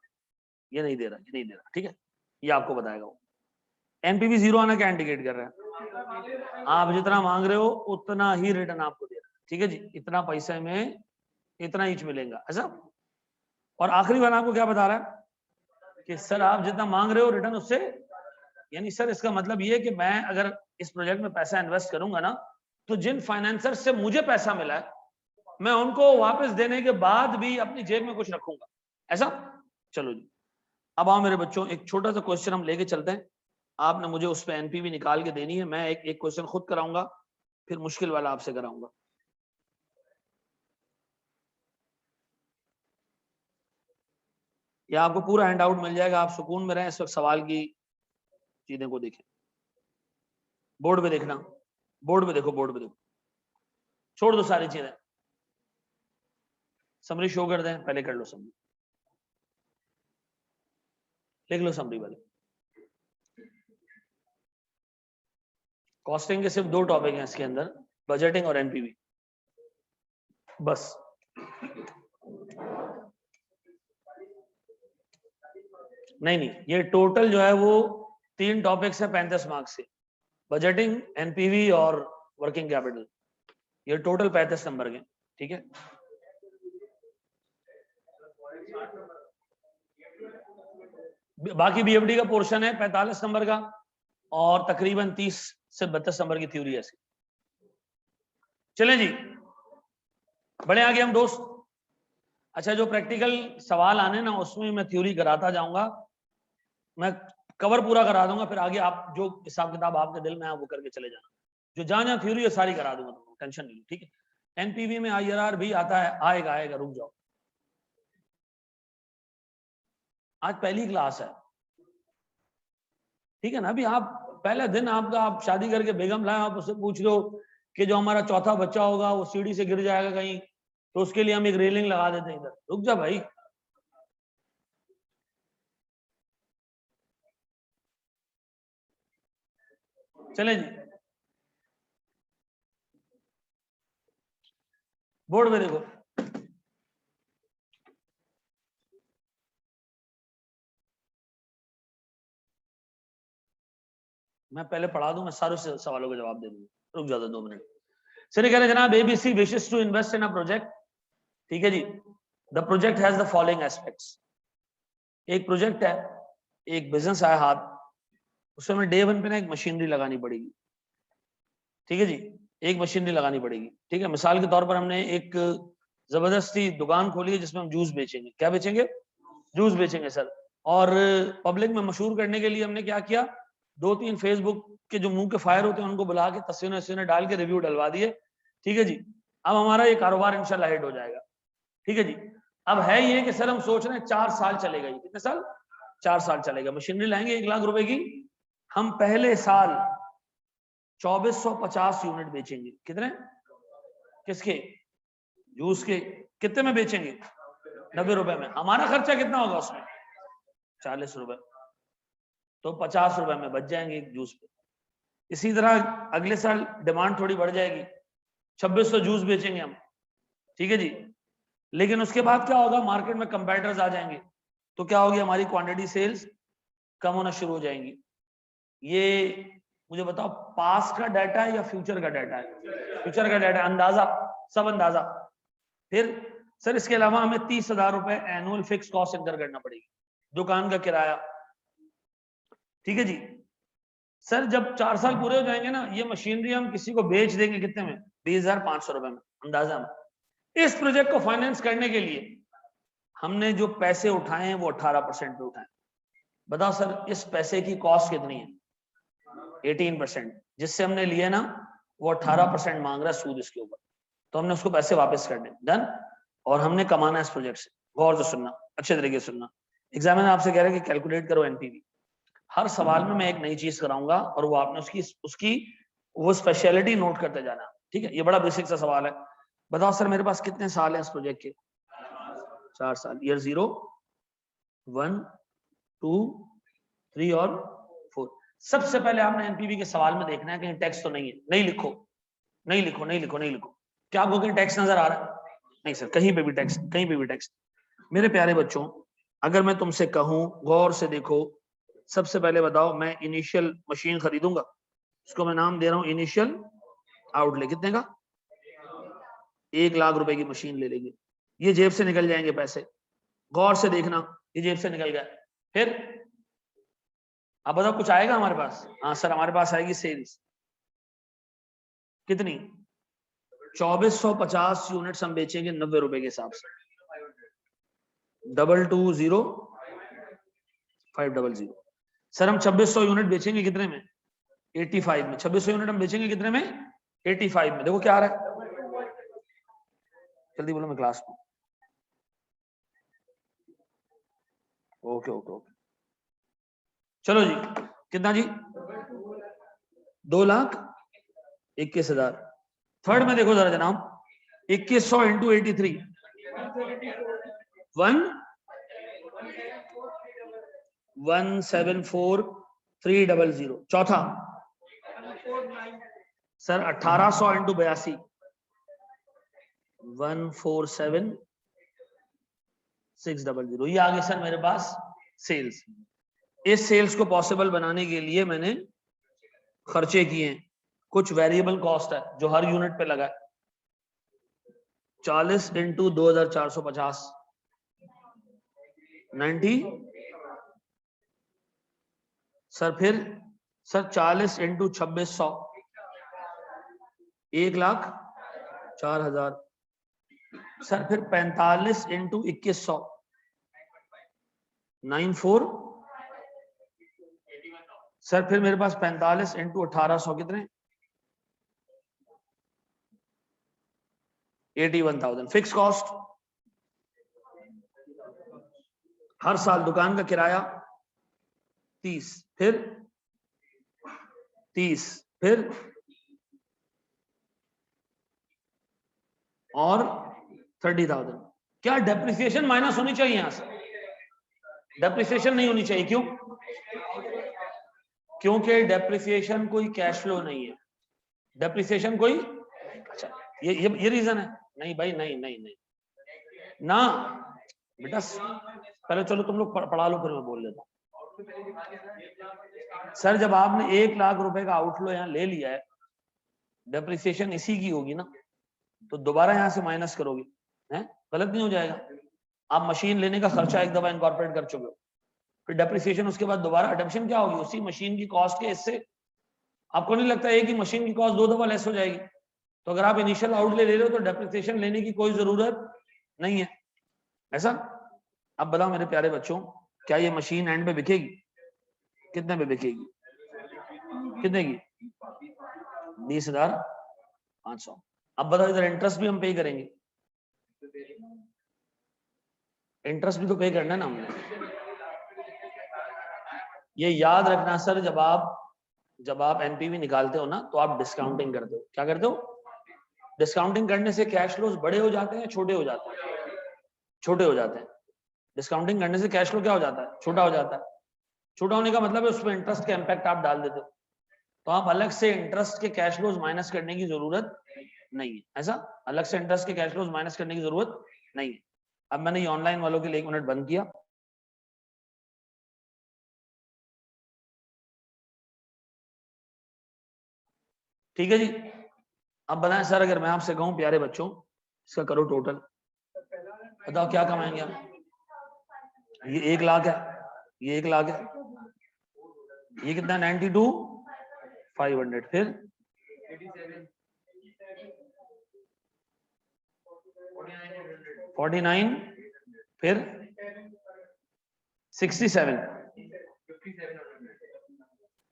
ये नहीं दे रहा, ये नहीं दे रहा, ठीक है। ये आपको बताएगा वो। एनपीवी 0 आना क्या इंडिकेट कर रहा है? आप जितना मांग रहे हो उतना ही रिटर्न आपको दे रहा है, ठीक है जी। इतना पैसे में इतना ईच मिलेगा ऐसा। और आखिरी वाला आपको क्या बता रहा है कि सर आप जितना मांग रहे हो रिटर्न उससे, यानी सर इसका मतलब ये है कि मैं अगर इस प्रोजेक्ट में पैसा इन्वेस्ट करूंगा ना, तो जिन फाइनेंसर से मुझे पैसा मिला है मैं उनको वापस देने के बाद भी अपनी जेब में कुछ रखूंगा ऐसा। चलो जी, अब आओ मेरे बच्चों, एक छोटा सा क्वेश्चन हम लेके चलते हैं। आपने मुझे उस पर एनपीवी निकाल के देनी है, मैं एक क्वेश्चन खुद कराऊंगा, फिर मुश्किल वाला आपसे कराऊंगा। या आपको पूरा हैंड आउट मिल जाएगा, आप सुकून में रहें, इस वक्त सवाल की चीजें को देखें। बोर्ड पे देखना, बोर्ड पे देखो, बोर्ड पे देखो, छोड़ दो सारी चीजें, समरी शो कर दें, पहले कर लो समरी, लिख लो समरी वाले। कॉस्टिंग के सिर्फ 2 टॉपिक हैं इसके अंदर, बजटिंग और एनपीवी, बस। नहीं, ये टोटल जो है वो 3 टॉपिक्स है 35 मार्क्स से, बजटिंग, एनपीवी और वर्किंग कैपिटल, ये टोटल 35 नंबर के, ठीक है। बाकी बीएफडी का पोर्शन है 45 नंबर का, और तकरीबन 30 से 32 नंबर की थ्योरी है। चलें जी, बड़े आगे हम दोस्त। अच्छा, जो प्रैक्टिकल सवाल आने ना उसमें मैं थ्योरी कराता जाऊंगा, मैं कवर पूरा करा दूंगा, फिर आगे आप जो हिसाब किताब आपके दिल में है वो करके चले जाना। जो जहां जहां थ्योरी है सारी करा दूंगा, तुमको टेंशन नहीं, ठीक है। एनपीवी में आईआरआर भी आता है, आएगा, रुक जाओ, आज पहली क्लास है, ठीक है ना। अभी आप पहला दिन आपका, आप शादी करके बेगम लाए, आप उससे पूछ लो कि जो हमारा चौथा बच्चा होगा वो सीढ़ी से गिर जाएगा कहीं, तो उसके लिए हम एक रेलिंग लगा देते हैं इधर। रुक जा भाई, चले जी, बोर्ड में देखो, मैं पहले पढ़ा दूं, मैं सारे सवालों का जवाब दे दूंगा, रुक जाता 2 मिनट। सर कह रहे जनाब ABC wishes to invest in a project, ठीक है जी। The project has the following aspects. एक प्रोजेक्ट है, एक बिजनेस आया हाथ, उसमें हमें डे 1 पे ना एक मशीनरी लगानी पड़ेगी, ठीक है जी, एक मशीनरी लगानी पड़ेगी, ठीक है। मिसाल के तौर पर हमने एक जबरदस्ती दुकान खोली है जिसमें हम जूस बेचेंगे, क्या बेचेंगे, जूस बेचेंगे सर। और पब्लिक में मशहूर करने के लिए हमने क्या किया, 2-3 फेसबुक के जो मुंह के फायर होते हैं उनको बुला के तस्वीरें डाल के रिव्यू डलवा दिए, ठीक है जी। अब हमारा ये कारोबार इंशाल्लाह हिट हो जाएगा, ठीक है जी। अब है ये कि सर हम सोच रहे हैं 4 साल चलेगा, ये कितने साल, 4 साल चलेगा। मशीनरी लाएंगे 1 लाख रुपए की, हम पहले साल 2450 यूनिट बेचेंगे, कितने, किसके, जूस के। कितने में बेचेंगे, 90 रुपए में। हमारा खर्चा कितना होगा उसमें, 40 रुपए, तो 50 रुपए में बच जाएंगे एक जूस पे। इसी तरह अगले साल डिमांड थोड़ी बढ़ जाएगी, 2600 जूस बेचेंगे हम, ठीक है जी। लेकिन उसके बाद क्या होगा, मार्केट में कंपेटिटर्स आ जाएंगे, तो क्या होगी, हमारी क्वांटिटी सेल्स कम होना शुरू हो जाएंगी। ये मुझे बताओ पास का डाटा है या फ्यूचर का डाटा है, फ्यूचर का डाटा, अंदाजा, सब अंदाजा। फिर सर इसके अलावा हमें 30,000 रुपए एनुअल फिक्स कॉस्ट इंकर करना पड़ेगी, दुकान का किराया, ठीक है जी। सर जब 4 साल पूरे हो जाएंगे ना, ये मशीनरी हम किसी को बेच देंगे कितने में, 20,500 रुपए में, अंदाजा में। इस प्रोजेक्ट को फाइनेंस करने के लिए हमने जो पैसे उठाए हैं वो 18% पे उठाए। बताओ सर इस पैसे की कॉस्ट कितनी है, 18%। जिससे हमने लिए ना वो 18% मांग रहा है सूद इसके ऊपर, तो हमने उसको पैसे वापस करने, डन। और हमने कमाना है इस प्रोजेक्ट से। गौर से सुनना, अच्छे तरीके से सुनना। एग्जामिनर आपसे कह रहे हैं कि कैलकुलेट करो एनपीवी। हर सवाल में मैं एक नई चीज कराऊंगा और वो आपने उसकी वो स्पेशलिटी नोट करते जाना, ठीक है। ये बड़ा बेसिक सा सवाल है। बताओ सर मेरे पास कितने साल है इस प्रोजेक्ट के, 4 साल। ईयर 0, 1, 2, 3 और 4। सबसे पहले आपने एनपीवी के सवाल में देखना है कहीं टैक्स तो नहीं है, नहीं लिखो, नहीं लिखो, नहीं लिखो, नहीं लिखो। क्या आपको कहीं टैक्स नजर आ रहा है, नहीं सर, कहीं पे भी टैक्स, कहीं पे भी टैक्स। मेरे प्यारे बच्चों, अगर मैं तुमसे कहूं गौर से देखो, सबसे पहले बताओ, मैं इनिशियल मशीन खरीदूंगा, इसको मैं नाम दे रहा हूं इनिशियल आउटले, कितने का, 1 लाख रुपए की मशीन ले लेंगे, ये जेब से निकल जाएंगे पैसे, गौर से देखना, ये जेब से निकल गया। फिर अब बताओ कुछ आएगा हमारे पास? हाँ सर हमारे पास आएगी सेल्स कितनी? 2450 यूनिट्स हम बेचेंगे 90 रुपए के हिसाब से। 220500। सर हम 2600 यूनिट बेचेंगे कितने में? 85 में। 2600 यूनिट हम बेचेंगे कितने में? 85 में। देखो क्या आ रहा है, जल्दी बोलो, मैं क्लास में। ओके ओके ओके, चलो जी, कितना जी? 2,21,000। थर्ड में देखो जरा जनाब, 2100 इंटू 83, 1,174,300। चौथा सर 1800 इंटू 82, 1,47,600। ये आ गए सर मेरे पास सेल्स। इस सेल्स को पॉसिबल बनाने के लिए मैंने खर्चे किए हैं। कुछ वेरिएबल कॉस्ट है जो हर यूनिट पे लगा है। 40 इंटू 2,450, 90। सर फिर सर 40 इंटू 2600, 1,04,000। सर फिर 45 इंटू 2100, 94। सर फिर मेरे पास 45 इंटू 1800 कितने? 81,000। फिक्स कॉस्ट हर साल दुकान का किराया 30, फिर 30, फिर और 30,000। क्या डेप्रिसिएशन माइनस होनी चाहिए? यहां से डेप्रिसिएशन नहीं होनी चाहिए। क्यों? क्योंकि डेप्रिसिएशन कोई कैश फ्लो नहीं है। डेप्रिसिएशन कोई, अच्छा ये रीजन है? नहीं भाई, नहीं नहीं नहीं ना बेटा, पहले चलो तुम लोग पढ़ा लो फिर मैं बोल लेता हूं। सर जब आपने 1 लाख रुपए का आउटफ्लो यहां ले लिया है, डेप्रिसिएशन इसी की होगी ना, तो दोबारा यहां से माइनस करोगे, हैं? गलत नहीं हो जाएगा? आप मशीन लेने का खर्चा एक दफा इनकॉर्पोरेट कर चुके हो, फिर डेप्रिसिएशन उसके बाद दोबारा अडम्पशन क्या होगी? उसी मशीन की कॉस्ट के हिस्से। आपको नहीं लगता है कि मशीन की कॉस्ट 2 दफा लेस हो जाएगी? तो अगर आप इनिशियल आउटले ले रहे हो तो डेप्रिसिएशन लेने की कोई जरूरत नहीं है, ऐसा? अब बताओ मेरे प्यारे बच्चों, क्या ये मशीन एंड पे बिकेगी? कितने पे बिकेगी? कितने की? 20,500। अब बताओ इधर इंटरेस्ट भी हम पे करेंगे, इंटरेस्ट भी तो पे करना है ना हमने। ये याद रखना सर, जब आप एनपीवी निकालते हो ना, तो आप डिस्काउंटिंग करते हो। क्या करते हो? डिस्काउंटिंग करने से कैश फ्लोज बड़े हो जाते हैं, छोटे हो जाते हैं? छोटे हो जाते हैं। डिस्काउंटिंग करने से कैश फ्लो क्या हो जाता है? छोटा हो जाता है। छोटा होने का मतलब है उसमें इंटरेस्ट का इम्पैक्ट आप डाल देते हो, तो आप अलग से इंटरेस्ट के कैश फ्लोज माइनस करने की जरूरत नहीं है। ऐसा अलग से इंटरेस्ट के कैश फ्लोज माइनस करने की जरूरत नहीं है। अब मैंने ये ऑनलाइन वालों के लिए 1 मिनट बंद किया। ठीक है जी। अब बताएं सर, अगर मैं आपसे कहूं प्यारे बच्चों इसका करो टोटल, बताओ क्या कमाएंगे आप? ये 1 लाख है, ये 1 लाख है, ये कितना? 92,500। फिर 49, फिर 67।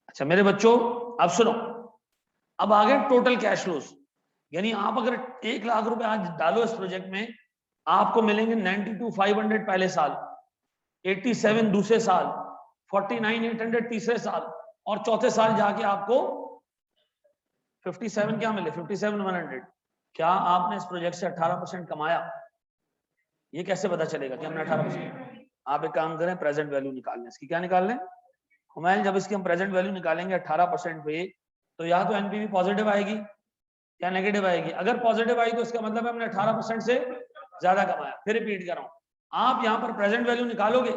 अच्छा मेरे बच्चों अब सुनो, अब आगे टोटल कैश फ्लोज, यानी आप अगर 1 लाख रुपए आज डालो इस प्रोजेक्ट में, आपको मिलेंगे 92,500 पहले साल, 87 दूसरे साल, 49,800 तीसरे साल, और चौथे साल जाके आपको 57 क्या मिले? 57,100। क्या आपने इस प्रोजेक्ट से 18% कमाया? ये कैसे पता चलेगा कि हमने 18%? आप एक काम करें, प्रेजेंट वैल्यू निकाल लें इसकी। क्या निकाल लें हुमायूं? जब इसकी हम प्रेजेंट वैल्यू निकालेंगे 18% पे, तो या तो एनपीवी पॉजिटिव आएगी या नेगेटिव आएगी। अगर पॉजिटिव आई तो इसका मतलब है हमने 18% से ज्यादा कमाया। फिर रिपीट कर रहा हूं, आप यहां पर प्रेजेंट वैल्यू निकालोगे,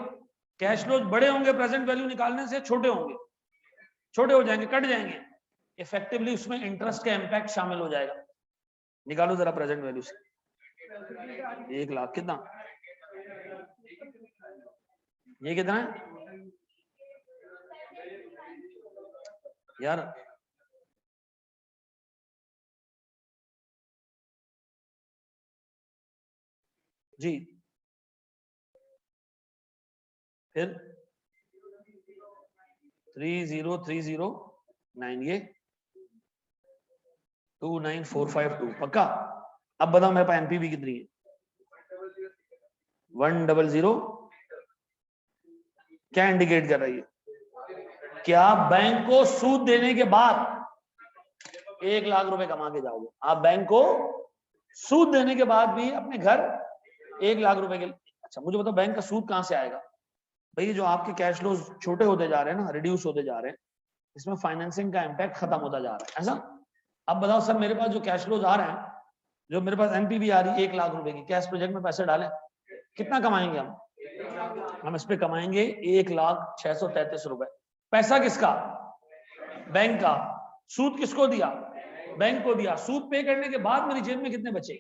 कैश फ्लोज बड़े होंगे प्रेजेंट वैल्यू निकालने से, छोटे होंगे, छोटे हो जाएंगे, कट जाएंगे, इफेक्टिवली उसमें इंटरेस्ट का इंपैक्ट शामिल हो जाएगा। निकालो जरा प्रेजेंट वैल्यू से। 1 लाख कितना, ये कितना है यार? जी फिर 30309, ये 29452 पक्का। अब बताओ मेरे पास एनपीवी कितनी है? 100। क्या इंडिकेट कर रही है? क्या बैंक को सूद देने के बाद 1 लाख रुपए कमा के जाओगे आप? बैंक को सूद देने के बाद भी अपने घर 1 लाख रुपए के। अच्छा मुझे बताओ बैंक का सूद कहां से आएगा? भाई जो आपके कैश फ्लोज छोटे होते जा रहे हैं ना, रिड्यूस होते जा रहे हैं, इसमें फाइनेंसिंग का इम्पैक्ट खत्म होता जा रहा है, ऐसा? अब बताओ सर मेरे पास जो कैश फ्लोज आ रहे हैं, जो मेरे पास एनपीवी आ रही है 1 लाख रुपए की, कैश प्रोजेक्ट में पैसे डालें, कितना कमाएंगे हम इस पे कमाएंगे 1,06,33 रुपए। पैसा किसका? बैंक का। सूद किसको दिया? बैंक को दिया। सूद पे करने के बाद मेरी जेब में कितने बचे?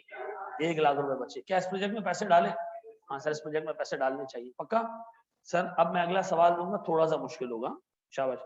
1 लाख रुपए बचे। क्या इस प्रोजेक्ट में पैसे डालें? हाँ सर इस प्रोजेक्ट में पैसे डालने चाहिए, पक्का? सर अब मैं अगला सवाल दूंगा, थोड़ा सा मुश्किल होगा, शाबाश।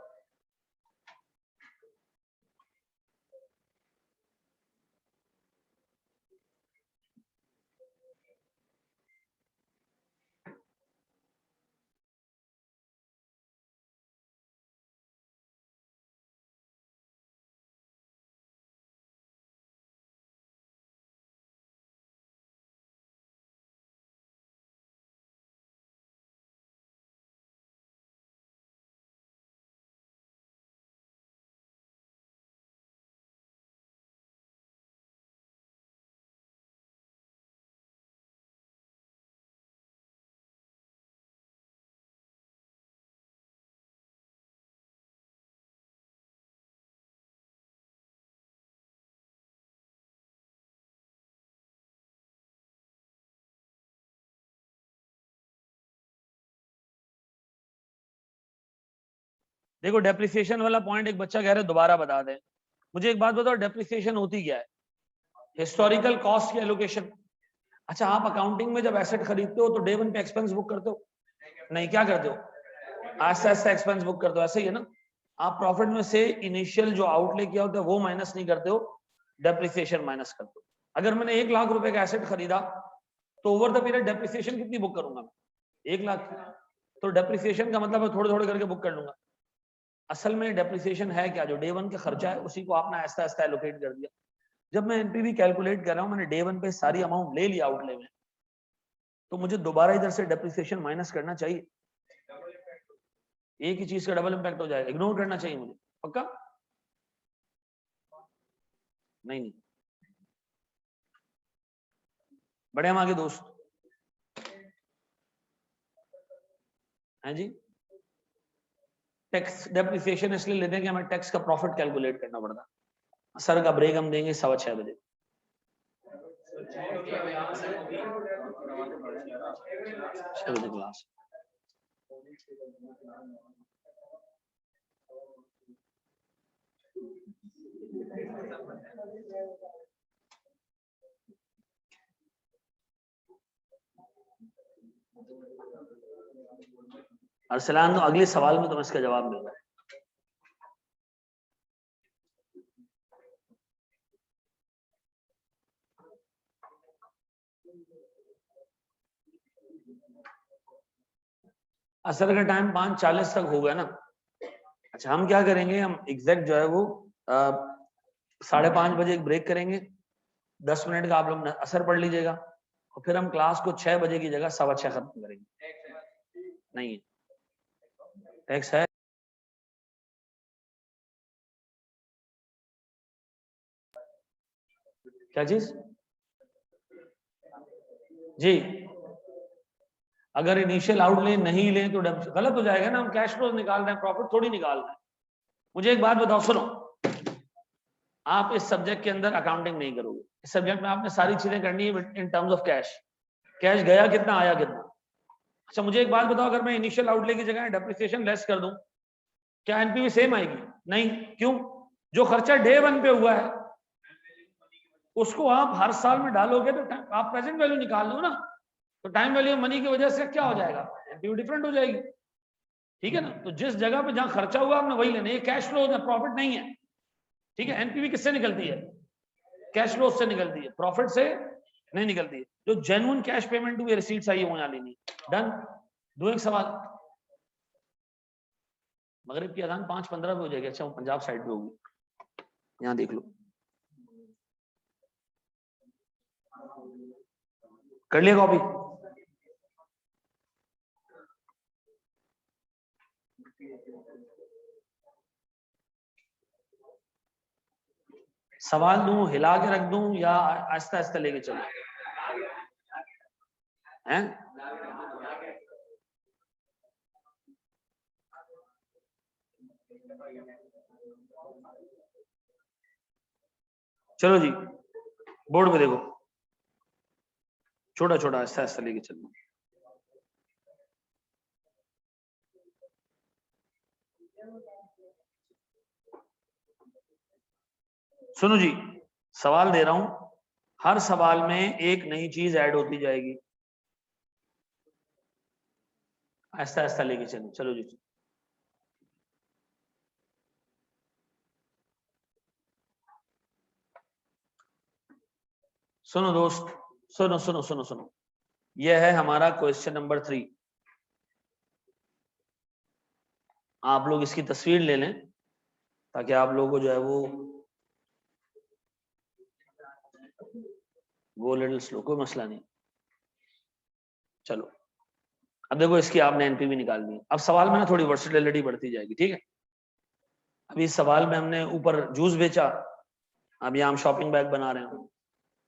देखो डेप्रिसिएशन वाला पॉइंट एक बच्चा कह रहे दोबारा बता दें। मुझे एक बात बताओ, डेप्रिसिएशन होती क्या है? हिस्टोरिकल कॉस्ट की एलोकेशन। अच्छा आप अकाउंटिंग में जब एसेट खरीदते हो तो डे 1 पे एक्सपेंस बुक करते हो? नहीं, क्या करते हो? आस्ते आस्ते एक्सपेंस बुक करते हो, ऐसे ही है ना? आप प्रॉफिट में से इनिशियल जो आउटले किया होता है वो माइनस नहीं करते हो, डेप्रिसिएशन माइनस करते हो। अगर मैंने 1 लाख रुपए का एसेट खरीदा तो ओवर द पीरियड डेप्रिसिएशन कितनी बुक करूंगा मैं? 1 लाख। तो डेप्रिसिएशन का मतलब है थोड़े थोड़े करके बुक कर लूंगा। असल में डेप्रिसिएशन है क्या? जो डे 1 का खर्चा है उसी को आपने आहिस्ता आहिस्ता एलोकेट कर दिया। जब मैं एनपीवी कैलकुलेट कर रहा हूं, मैंने डे 1 पे सारी अमाउंट ले लिया आउटले में, तो मुझे दोबारा इधर से डेप्रिसिएशन माइनस करना चाहिए। एक ही चीज का डबल इंपैक्ट हो जाएगा, इग्नोर करना चाहिए मुझे, पक्का? नहीं बड़े हम आगे दोस्त हैं जी। टैक्स डेप्रिसिएशन इसलिए लेते हैं कि हमें टैक्स का प्रॉफिट कैलकुलेट करना पड़ता है। सर का ब्रेक हम देंगे 6:15 बजे। क्लास अरसलान, अगले सवाल में तुम इसका जवाब मिल रहा है। असर का टाइम 5:40 तक हो गया ना? अच्छा हम क्या करेंगे, हम एग्जैक्ट जो है वो 5:30 बजे एक ब्रेक करेंगे, 10 मिनट का आप लोग असर पढ़ लीजिएगा, और फिर हम क्लास को 6 बजे की जगह 6:15 खत्म करेंगे। नहीं टैक्स है? क्या चीज जी? अगर इनिशियल आउटले नहीं लें तो गलत हो जाएगा ना, हम कैश फ्लो निकाल रहे हैं, प्रॉफिट थोड़ी निकाल रहे हैं। मुझे एक बात बताओ, सुनो, आप इस सब्जेक्ट के अंदर अकाउंटिंग नहीं करोगे, इस सब्जेक्ट में आपने सारी चीजें करनी है in terms of cash. Cash गया कितना, आया कितना। अच्छा मुझे एक बात बताओ, अगर मैं इनिशियल आउटले की जगह डेप्रिसिएशन लेस कर दूं, क्या एनपीवी सेम आएगी? नहीं। क्यों? जो खर्चा डे 1 पे हुआ है उसको आप हर साल में डालोगे तो आप प्रेजेंट वैल्यू निकाल लो ना, तो टाइम वैल्यू मनी की वजह से क्या हो जाएगा, एनपीवी डिफरेंट हो जाएगी, ठीक है ना। तो जिस जगह पे जहां खर्चा हुआ आपने वही लेना, ये कैश फ्लो होता है, प्रॉफिट नहीं है, ठीक है। एनपीवी किससे निकलती है, कैश फ्लो से निकलती है, प्रॉफिट से नहीं निकलती है। जो जेन्युइन कैश पेमेंट हुई रिसीट्स आई है वो यहाँ लेनी। डन। दो एक सवाल। मगरिब की अजान 5:15 पे हो जाएगी। अच्छा वो पंजाब साइड पे होगी, यहाँ देख लो, कर लिया कॉपी। सवाल दूं, हिला के रख दूं या आहिस्ता आहिस्ता लेके चलूं हैं? चलो जी, बोर्ड पे देखो, छोटा छोटा आहिस्ता आहिस्ता लेके चलूं। सुनो जी, सवाल दे रहा हूं, हर सवाल में एक नई चीज ऐड होती जाएगी, आहिस्ता आहिस्ता लेके चलो। चलो जी, सुनो दोस्त, सुनो सुनो सुनो सुनो, यह है हमारा क्वेश्चन नंबर 3। आप लोग इसकी तस्वीर ले लें ताकि आप लोगों को जो है वो लिटिल स्लो, कोई मसला नहीं। चलो अब देखो, इसकी आपने एनपीवी निकाल दी। अब सवाल में ना थोड़ी वर्सेटिलिटी बढ़ती जाएगी, ठीक है। अभी इस सवाल में हमने ऊपर जूस बेचा, अब यहाँ हम शॉपिंग बैग बना रहे हैं,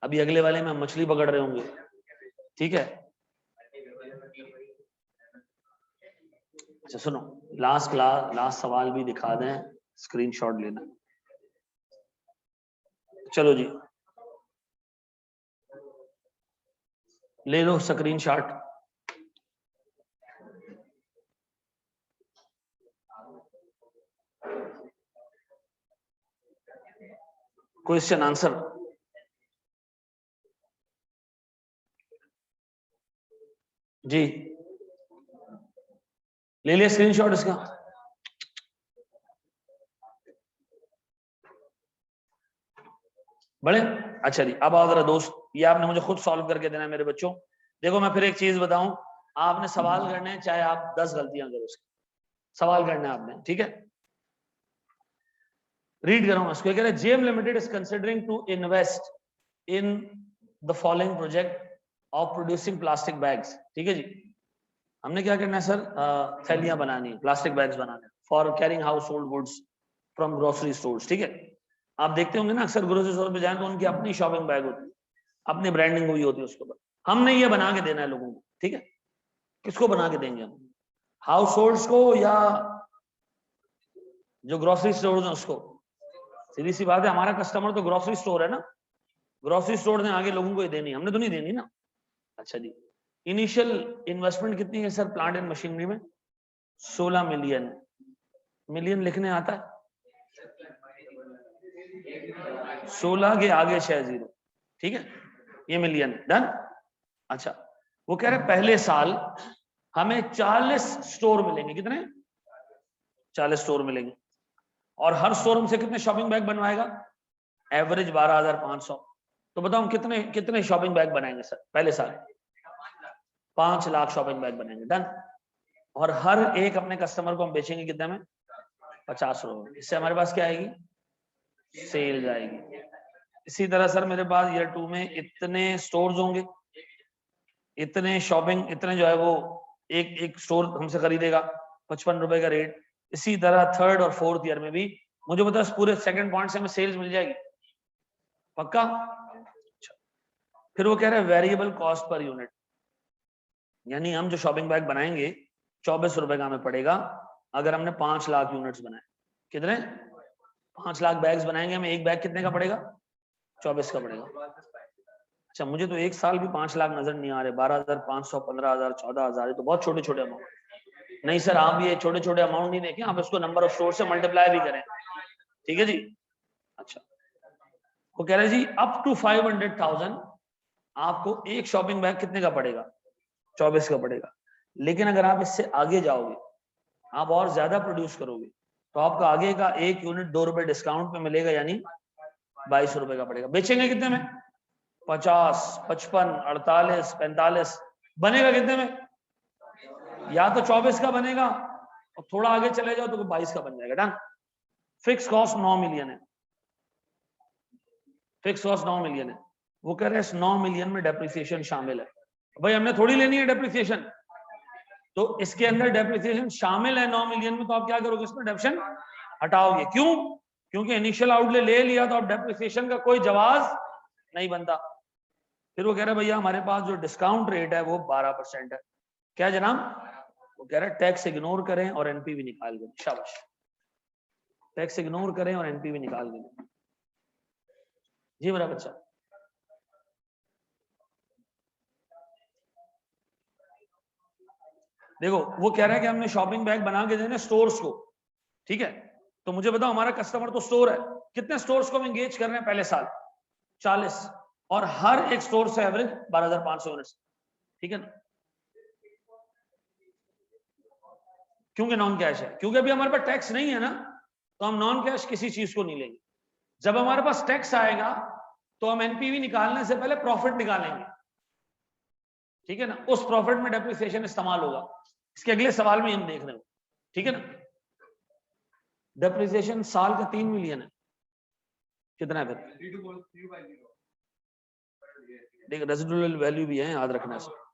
अभी अगले वाले में हम मछली पकड़ रहे होंगे, ठीक है। अच्छा सुनो, लास्ट सवाल भी दिखा दें, स्क्रीनशॉट लेना। चलो जी, ले लो स्क्रीनशॉट। क्वेश्चन आंसर जी, ले लिया स्क्रीनशॉट इसका। बड़े अच्छा जी, अब आओ जरा दोस्त, ये आपने मुझे खुद सॉल्व करके देना है मेरे बच्चों। देखो मैं फिर एक चीज बताऊं, आपने सवाल करने हैं चाहे आप 10 गलतियां करो, उसकी सवाल करना है आपने, ठीक है। रीड करो उसको, कह रहे हैं Gem limited is considering to invest in the following project of producing plastic bags, ठीक है जी। हमने क्या करना है सर, थैलियां बनानी है, प्लास्टिक बैग्स बनाने for carrying house hold goods from grocery stores, ठीक है। आप देखते होंगे ना अक्सर ग्रोसरी स्टोर पे जाएं तो उनकी अपनी शॉपिंग बैग होती है, अपनी ब्रांडिंग हुई होती है उसके ऊपर। हमने ये बना के देना है लोगों को, ठीक है। किसको बना के देंगे हम, हाउस होल्ड्स को या जो ग्रोसरी स्टोर है उसको? सीधी सी बात है, हमारा कस्टमर तो ग्रोसरी स्टोर है ना, ग्रोसरी स्टोर ने आगे लोगों को ये देनी, हमने तो नहीं देनी ना। अच्छा जी, इनिशियल इन्वेस्टमेंट कितनी है सर प्लांट एंड मशीनरी में? 16 मिलियन। मिलियन लिखने आता है? 16 के आगे 6 जीरो, ठीक है, ये मिलियन। डन। अच्छा, वो कह रहे पहले साल हमें 40 स्टोर मिलेंगे, कितने? 40 स्टोर मिलेंगे, और हर स्टोर हमसे कितने शॉपिंग बैग बनवाएगा? एवरेज 12,500। तो बताओ हम कितने कितने शॉपिंग बैग बनाएंगे सर पहले साल? 5 लाख शॉपिंग बैग बनाएंगे। डन। और हर एक अपने कस्टमर को हम बेचेंगे कितने में? 50 रुपए। इससे हमारे पास क्या आएगी? सेल जाएगी। इसी तरह सर मेरे पास ईयर 2 में इतने स्टोर्स होंगे, इतने शॉपिंग, इतने जो है वो एक एक स्टोर हमसे खरीदेगा, 55 रुपए का रेट। इसी तरह थर्ड और फोर्थ ईयर में भी मुझे पता है पूरे सेकंड पॉइंट से हमें सेल्स मिल जाएगी, पक्का? फिर वो कह रहे हैं वेरिएबल कॉस्ट पर यूनिट, यानी हम जो शॉपिंग बैग बनाएंगे 24 रुपए का हमें पड़ेगा अगर हमने 5 लाख यूनिट्स बनाए। कितने? 5 लाख बैग्स बनाएंगे, हमें एक बैग कितने का पड़ेगा? 24 का पड़ेगा। अच्छा, मुझे तो एक साल भी 5 लाख नजर नहीं आ रहे, 12,500, 15,000, 14,000, तो बहुत छोटे छोटे अमाउंट। नहीं सर, आप ये छोटे छोटे अमाउंट नहीं देखें, आप इसको नंबर ऑफ स्टोर से मल्टीप्लाई भी करें, ठीक है जी। अच्छा, वो कह रहे जी अप टू 500,000 आपको एक शॉपिंग बैग कितने का पड़ेगा, 24 का पड़ेगा। लेकिन अगर आप इससे आगे जाओगे, आप और ज्यादा प्रोड्यूस करोगे, तो आपका आगे का एक यूनिट 2 रुपए डिस्काउंट पे मिलेगा, यानी 22 रुपए का पड़ेगा। बेचेंगे कितने में? 50, 55, 48, 45। बनेगा कितने में? या तो 24 का बनेगा और थोड़ा आगे चले जाओ तो 22 का बन जाएगा। डन। फिक्स कॉस्ट 9 मिलियन है, फिक्स कॉस्ट 9 मिलियन है। वो कह रहे हैं इस 9 मिलियन में डेप्रिसिएशन शामिल है। भाई हमने थोड़ी लेनी है डेप्रिसिएशन, तो इसके अंदर डेप्रिसिएशन शामिल है 9 मिलियन में, तो आप क्या करोगे, इसमें डेप्रिसिएशन हटाओगे। क्यों? क्योंकि इनिशियल आउटले ले लिया तो अब डेप्रिसिएशन का कोई जवाब नहीं बनता। फिर वो कह रहे भैया हमारे पास जो डिस्काउंट रेट है वो 12% है। क्या जनाब? वो कह रहे टैक्स इग्नोर करें और एनपीवी निकाल दें। शाबाश, टैक्स इग्नोर करें और एनपीवी निकाल दें। जी मेरा बच्चा, देखो वो कह रहा है कि हमने शॉपिंग बैग बना के देने स्टोर्स को, ठीक है। तो मुझे बताओ हमारा कस्टमर तो स्टोर है, कितने स्टोर्स को हम एंगेज कर रहे हैं पहले साल? 40, और हर एक स्टोर से एवरेज 12,500 यूनिट्स, ठीक है ना। क्योंकि नॉन कैश है, क्योंकि अभी हमारे पास टैक्स नहीं है ना, तो हम नॉन कैश किसी चीज को नहीं लेंगे। जब हमारे पास टैक्स आएगा तो हम एनपीवी निकालने से पहले प्रॉफिट निकालेंगे, ठीक है ना। उस प्रॉफिट में डेप्रिसिएशन इस्तेमाल होगा। इसके अगले सवाल में हम देख रहे हो, ठीक है ना। डेप्रिसिएशन साल का 3 मिलियन है, कितना है फिर? देख रेजिडुअल वैल्यू भी है, याद रखना है।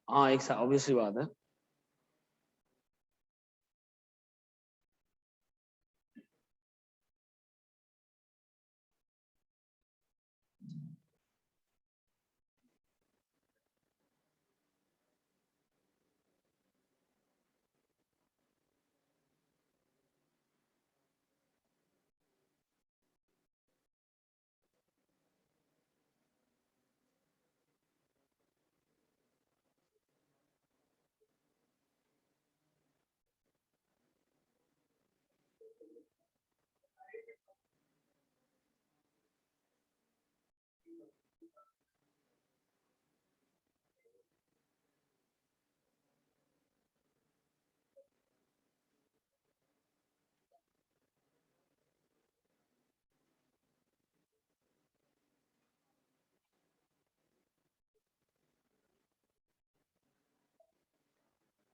हाँ एक ऑब्वियसली बात है।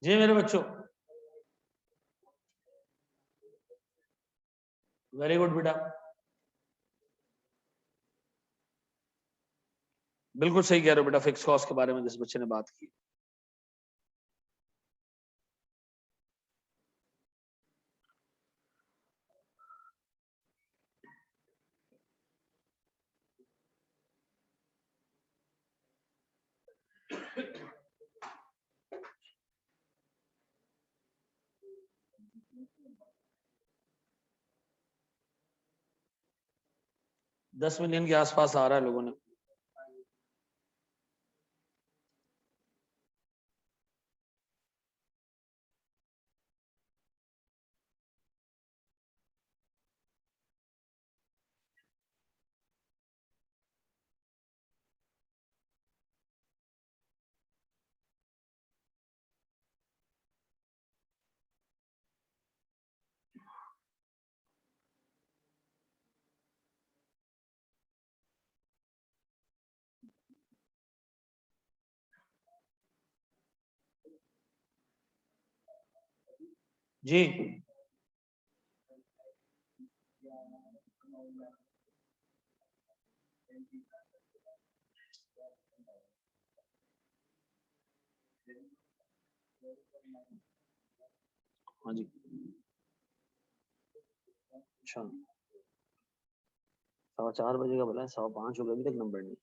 जी मेरे बच्चों, वेरी गुड बेटा, बिल्कुल सही कह रहे हो बेटा। फिक्स कॉस्ट के बारे में जिस बच्चे ने बात की, $10 मिलियन के आसपास आ रहा है लोगों ने। जी हाँ जी। अच्छा 4:15 का बोला है, 5:15 हो गया, अभी तक नंबर नहीं।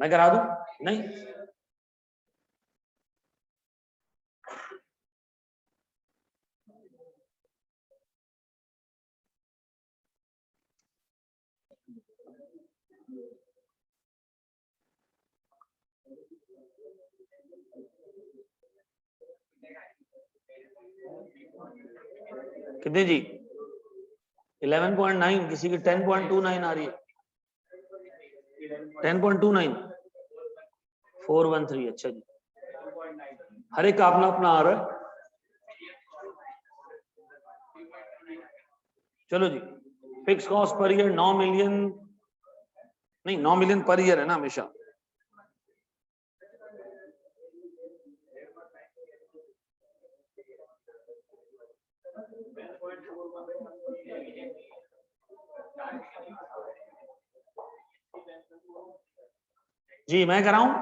मैं करा दूं? नहीं कितने जी? 11.9, किसी की 10.29 आ रही है। 10.29 413। अच्छा जी, हर एक का अपना अपना आ रहा है। चलो जी, fix cost per year 9 million, नहीं 9 मिलियन पर ईयर है ना हमेशा। जी मैं कराऊं?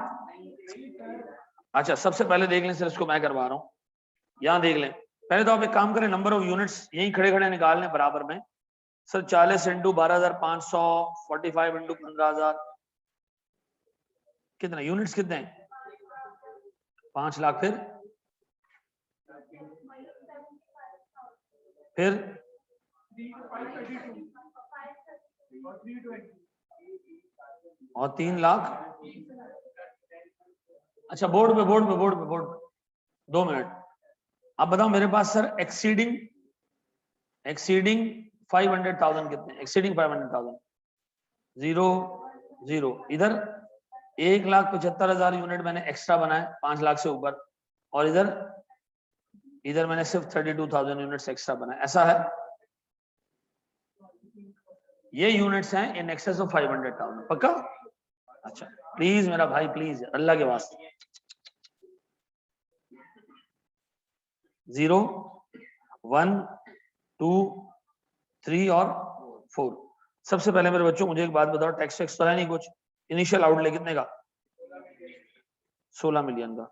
अच्छा सबसे पहले देख लें सर, इसको मैं करवा रहा हूं, यहां देख लें। पहले तो आप एक काम करें, नंबर ऑफ यूनिट्स यही खड़े खड़े निकाल लें बराबर में। सर 40 इंटू 12,500, 45 इंटू 15,000, कितना यूनिट्स कितने हैं? 5 लाख। फिर और 3 लाख। अच्छा बोर्ड पे 2 मिनट। अब बताओ मेरे पास सर एक्सीडिंग 500,000 कितने? एक्सीडिंग 500,000 0 0। इधर 1,75,000 यूनिट मैंने एक्स्ट्रा बनाए 5 लाख से ऊपर, और इधर मैंने सिर्फ 32,000 यूनिट्स एक्स्ट्रा बनाए। ऐसा है, ये यूनिट्स हैं इन एक्सेस ऑफ 500,000। पक्का? अच्छा प्लीज मेरा भाई, प्लीज अल्लाह के वास्ते। 0 1 2 3 और 4। सबसे पहले मेरे बच्चों मुझे एक बात बताओ, टैक्स टैक्स तो है नहीं कुछ? इनिशियल आउटले कितने का? 16 मिलियन का।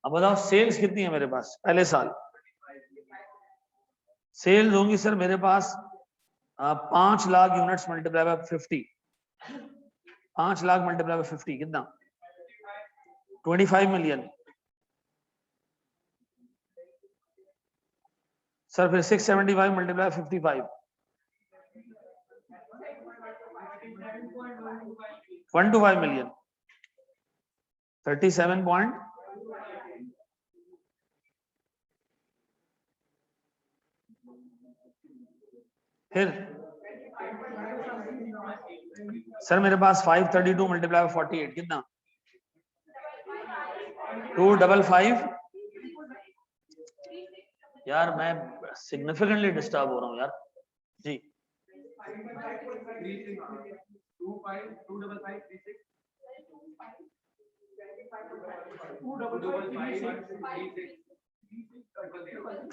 अब बताओ सेल्स कितनी है मेरे पास पहले साल? सेल्स होंगी सर मेरे पास 5 lakh units multiply by 50। 5 lakh multiply by 50 कितना? 25 मिलियन। सर फिर 675 मल्टीप्लाई 55, 125 मिलियन। 37 पॉइंट। फिर सर मेरे पास 532 मल्टीप्लाई 48 कितना? 255। यार मैं सिग्निफिकेंटली डिस्टर्ब हो रहा हूँ यार जी।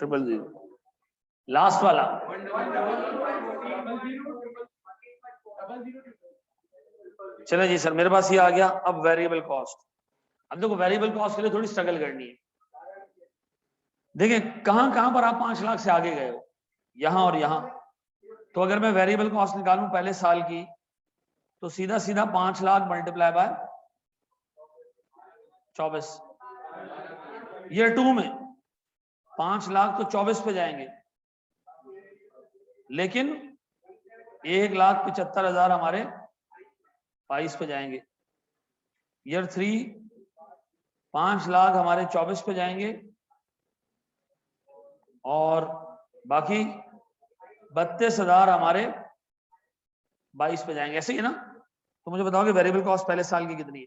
000 लास्ट वाला। चलो जी सर, मेरे पास ये आ गया। अब वेरिएबल कॉस्ट। अब देखो वेरिएबल कॉस्ट के लिए थोड़ी स्ट्रगल करनी है। देखिए कहां कहां पर आप 5 लाख से आगे गए हो, यहां और यहां। तो अगर मैं वेरिएबल कॉस्ट निकालूं पहले साल की, तो सीधा सीधा 5 लाख मल्टीप्लाई बाय 24। ईयर 2 में 5 लाख तो 24 पे जाएंगे, लेकिन 1,75,000 हमारे 22 पे जाएंगे। ईयर 3 5 लाख हमारे 24 पे जाएंगे, और बाकी 32,000 हमारे 22 पे जाएंगे। ऐसे ही है ना? तो मुझे बताओ कि वेरिएबल कॉस्ट पहले साल की कितनी है?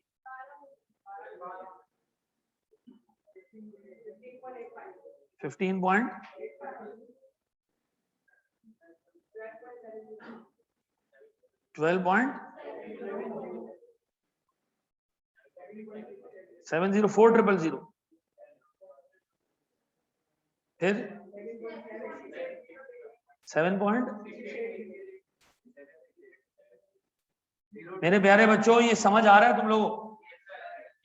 15 12.704,000। फिर 7 मेरे प्यारे बच्चों, ये समझ आ रहा है तुम लोगों को?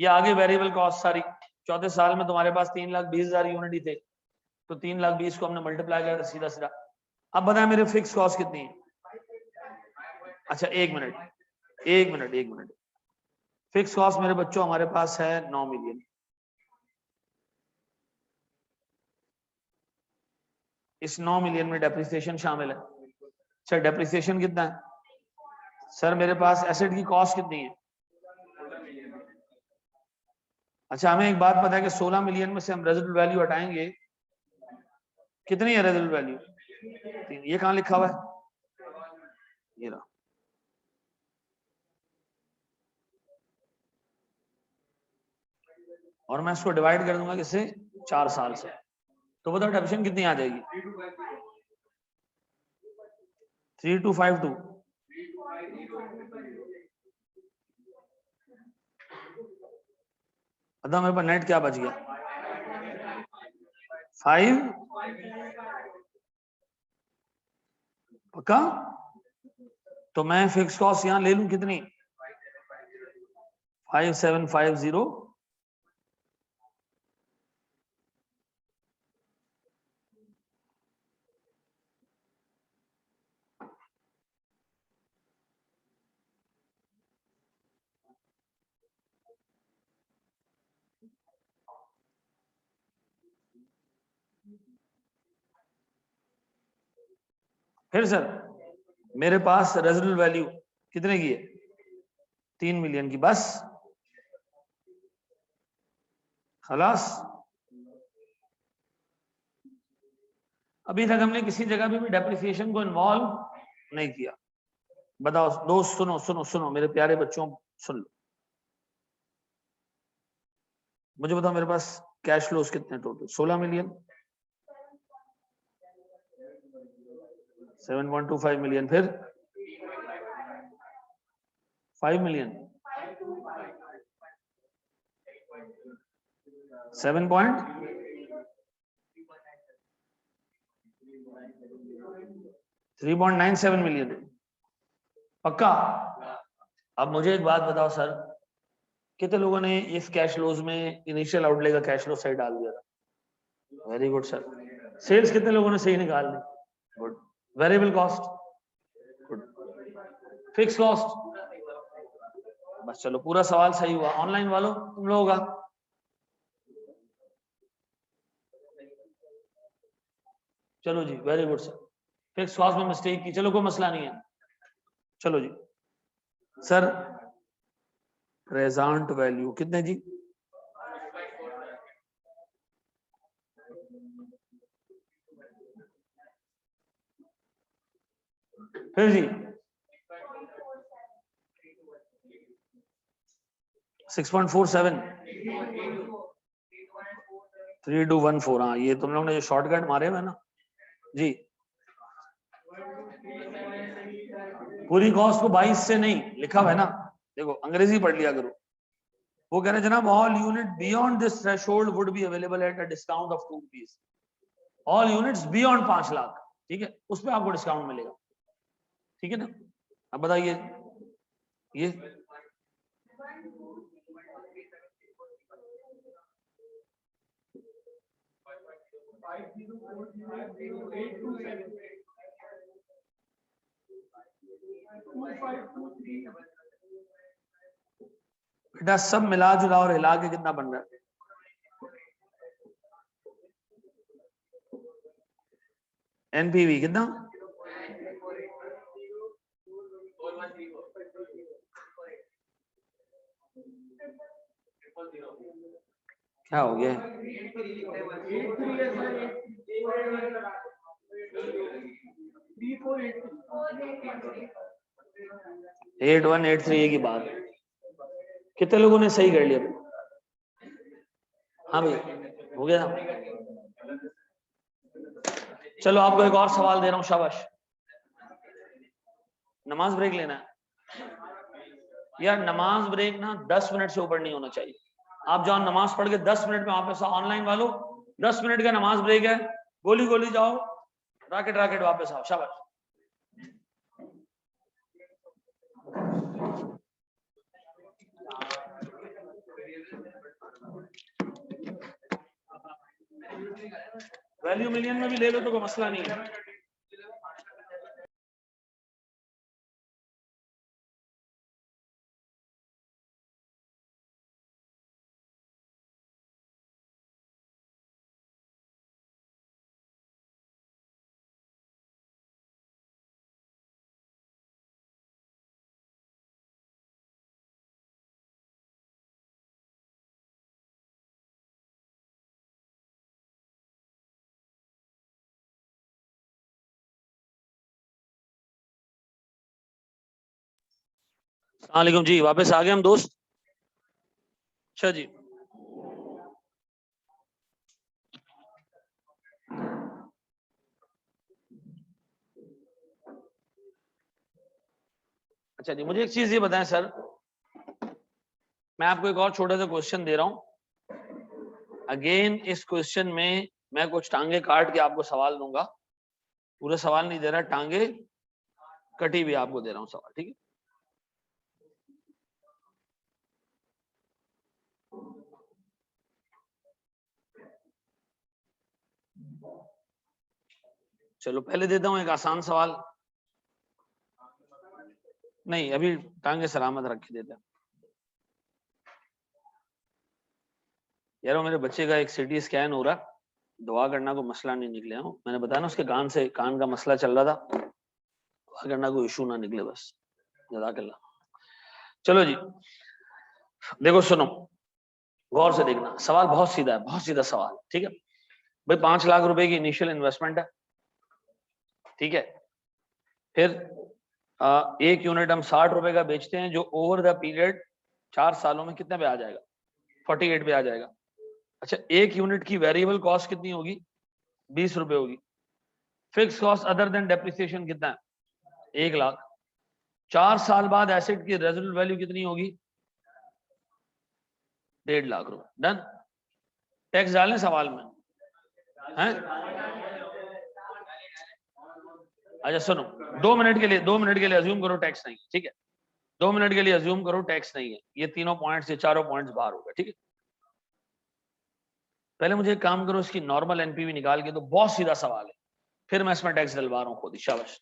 ये आगे वेरिएबल कॉस्ट सारी। चौथे साल में तुम्हारे पास 3,20,000 यूनिट ही थे, तो 3,20,000 को हमने मल्टीप्लाई किया सीधा सीधा। अब बताएं मेरे फिक्स कॉस्ट कितनी है? अच्छा एक मिनट। फिक्स कॉस्ट मेरे बच्चों हमारे पास है 9 मिलियन। इस 9 मिलियन में डेप्रिसिएशन शामिल है। सर डेप्रिसिएशन कितना है? सर मेरे पास एसेट की कॉस्ट कितनी है? अच्छा हमें एक बात पता है कि 16 मिलियन में से हम रेजिडुअल वैल्यू हटाएंगे। कितनी है रेजिडुअल वैल्यू? 3। ये कहां लिखा हुआ है? ये रहा। और मैं इसको डिवाइड कर दूंगा किससे? 4 साल से। तो बताओ डेप्रिसिएशन कितनी आ जाएगी? 3252। पता मेरे पास नेट क्या बच गया? 5। पक्का? तो मैं फिक्स कॉस्ट यहां ले लूं कितनी? 5750। फिर सर मेरे पास रेजिडुअल वैल्यू कितने की है? 3 मिलियन की। बस खलास। अभी तक हमने किसी जगह पे भी डेप्रिसिएशन को इन्वॉल्व नहीं किया। बताओ दोस्त, सुनो सुनो सुनो मेरे प्यारे बच्चों, सुन लो। मुझे बताओ मेरे पास कैश फ्लोज कितने टोटल? 16 मिलियन, 7.25 मिलियन, फिर 5 मिलियन, 3.97 मिलियन। पक्का? अब मुझे एक बात बताओ सर, कितने लोगों ने इस कैश फ्लोज में इनिशियल आउटले का कैश फ्लो सही डाल दिया था? Very good sir. सेल्स कितने लोगों ने सही निकाल दी? Good. Variable cost? Good. Fix cost? बस चलो पूरा सवाल सही हुआ। ऑनलाइन वालों तुम लोगों का? चलो जी very good sir. Fix cost में मिस्टेक की, चलो कोई मसला नहीं है। चलो जी सर, प्रेजेंट वैल्यू कितने जी? फिर जी 6.47, 3214। हाँ ये तुम लोग ने जो शॉर्टकट मारे हुए ना जी। पूरी कॉस्ट को 22 से नहीं लिखा हुआ है ना, देखो अंग्रेजी पढ़ लिया करो। वो कह रहे जनाब all unit beyond this threshold would be available at a discount of 2 rupees. All units beyond 5 lakh, ठीक है, उस पर आपको डिस्काउंट मिलेगा, ठीक है ना। अब बताइए ये बेटा सब मिला जुला और हिला के कितना बन रहा है? एनपीवी कितना? क्या हो गया? 8183 की बात, कितने लोगों ने सही कर लिया? हाँ भाई हो गया। चलो आपको एक और सवाल दे रहा हूं, शाबाश। नमाज ब्रेक लेना है यार, नमाज ब्रेक ना 10 मिनट से ऊपर नहीं होना चाहिए। आप जाओ नमाज पढ़ के 10 मिनट में वापस आओ। ऑनलाइन वालों 10 मिनट का नमाज ब्रेक है, गोली गोली जाओ, रॉकेट रॉकेट वापस आओ, शाबाश। वैल्यू मिलियन में भी ले लो तो कोई मसला नहीं है। अस्सलाम जी, वापस आ गए हम दोस्त। अच्छा जी, अच्छा जी, मुझे एक चीज ये बताएं सर, मैं आपको एक और छोटा सा क्वेश्चन दे रहा हूं। अगेन इस क्वेश्चन में मैं कुछ टांगे काट के आपको सवाल दूंगा, पूरा सवाल नहीं दे रहा, टांगे कटी भी आपको दे रहा हूं सवाल, ठीक है। चलो पहले देता हूं एक आसान सवाल, नहीं अभी टांगे सलामत रख के देते हैं। यार वो मेरे बच्चे का एक सिटी स्कैन हो रहा, दुआ करना को मसला नहीं निकले हो, मैंने बताया ना उसके कान से, कान का मसला चल रहा था, दुआ करना कोई इशू ना निकले बस, जज़ाकल्लाह। चलो जी देखो सुनो, गौर से देखना, सवाल बहुत सीधा है, बहुत सीधा सवाल, ठीक है भाई। 5 लाख रुपए की इनिशियल इन्वेस्टमेंट है, ठीक है। फिर एक यूनिट हम 60 रुपए का बेचते हैं, जो ओवर द पीरियड 4 सालों में कितने पे आ जाएगा? 48 पे आ जाएगा। अच्छा, एक यूनिट की वेरिएबल कॉस्ट कितनी होगी? 20 रुपए होगी। Fix cost other than depreciation कितना है? 1 लाख। 4 साल बाद एसेट की रेजिडुअल वैल्यू कितनी होगी? 1.5 लाख रुपए। डन। टैक्स डालें सवाल में हैं? अच्छा सुनो, 2 मिनट के लिए, 2 मिनट के लिए अज्यूम करो टैक्स नहीं है, ठीक है। 2 मिनट के लिए अज्यूम करो टैक्स नहीं है, ये तीनों पॉइंट्स, ये चारों पॉइंट्स बाहर हो गए, ठीक है। पहले मुझे एक काम करो, इसकी नॉर्मल एनपीवी निकाल के, तो बहुत सीधा सवाल है, फिर मैं इसमें टैक्स डलवा रहा हूँ खुद ही, शाबाश।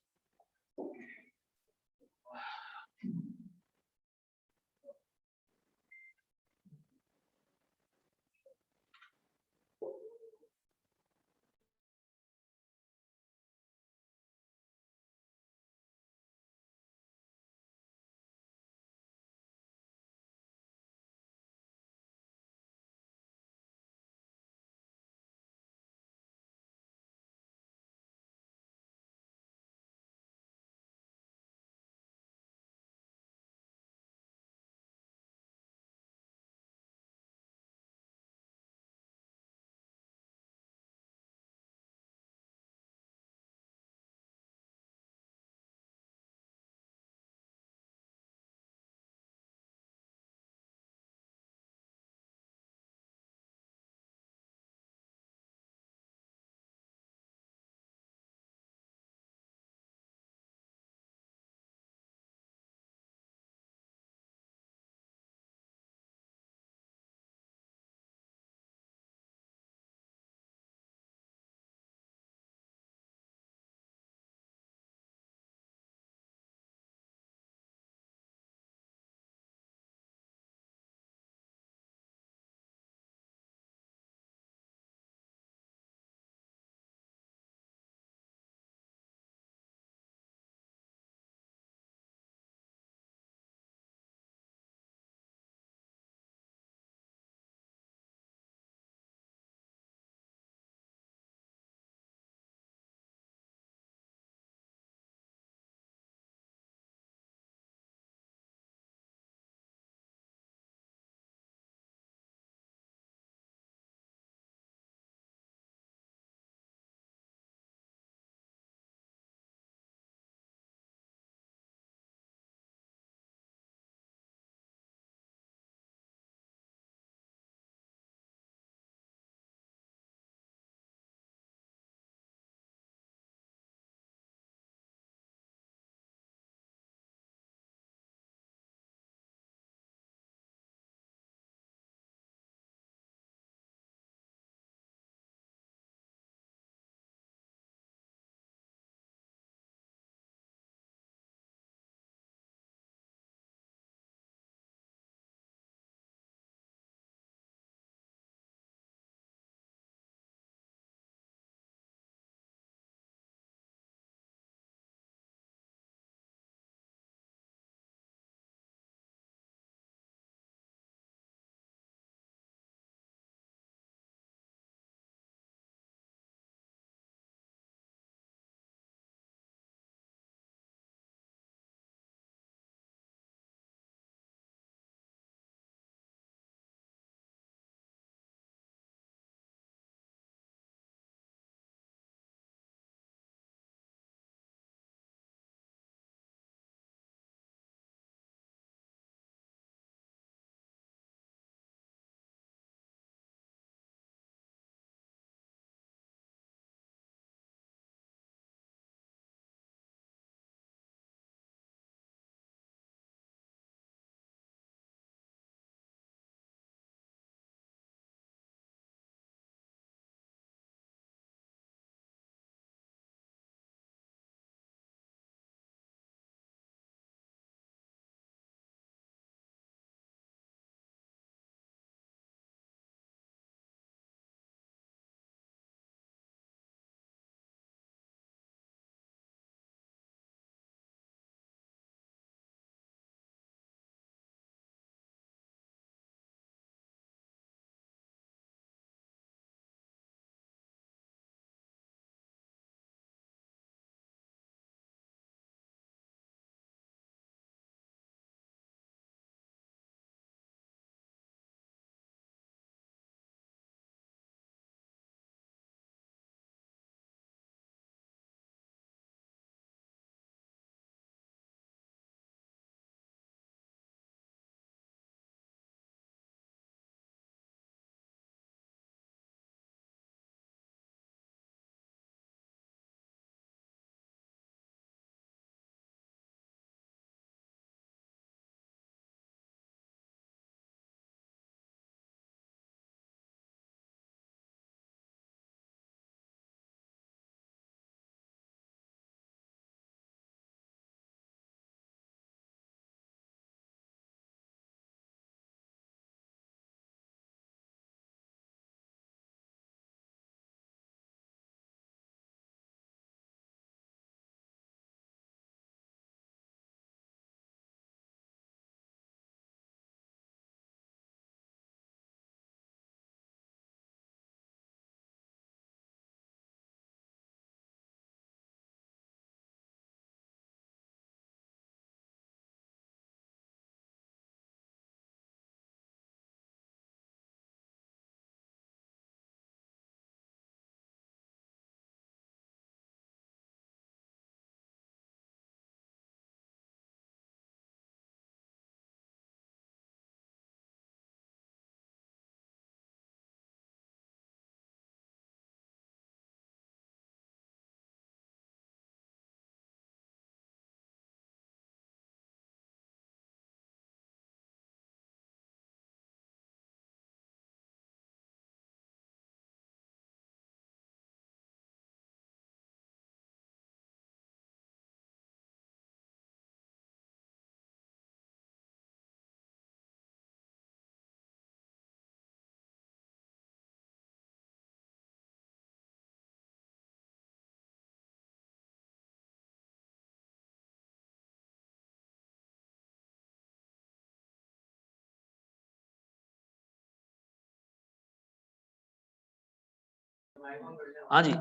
हाँ जी,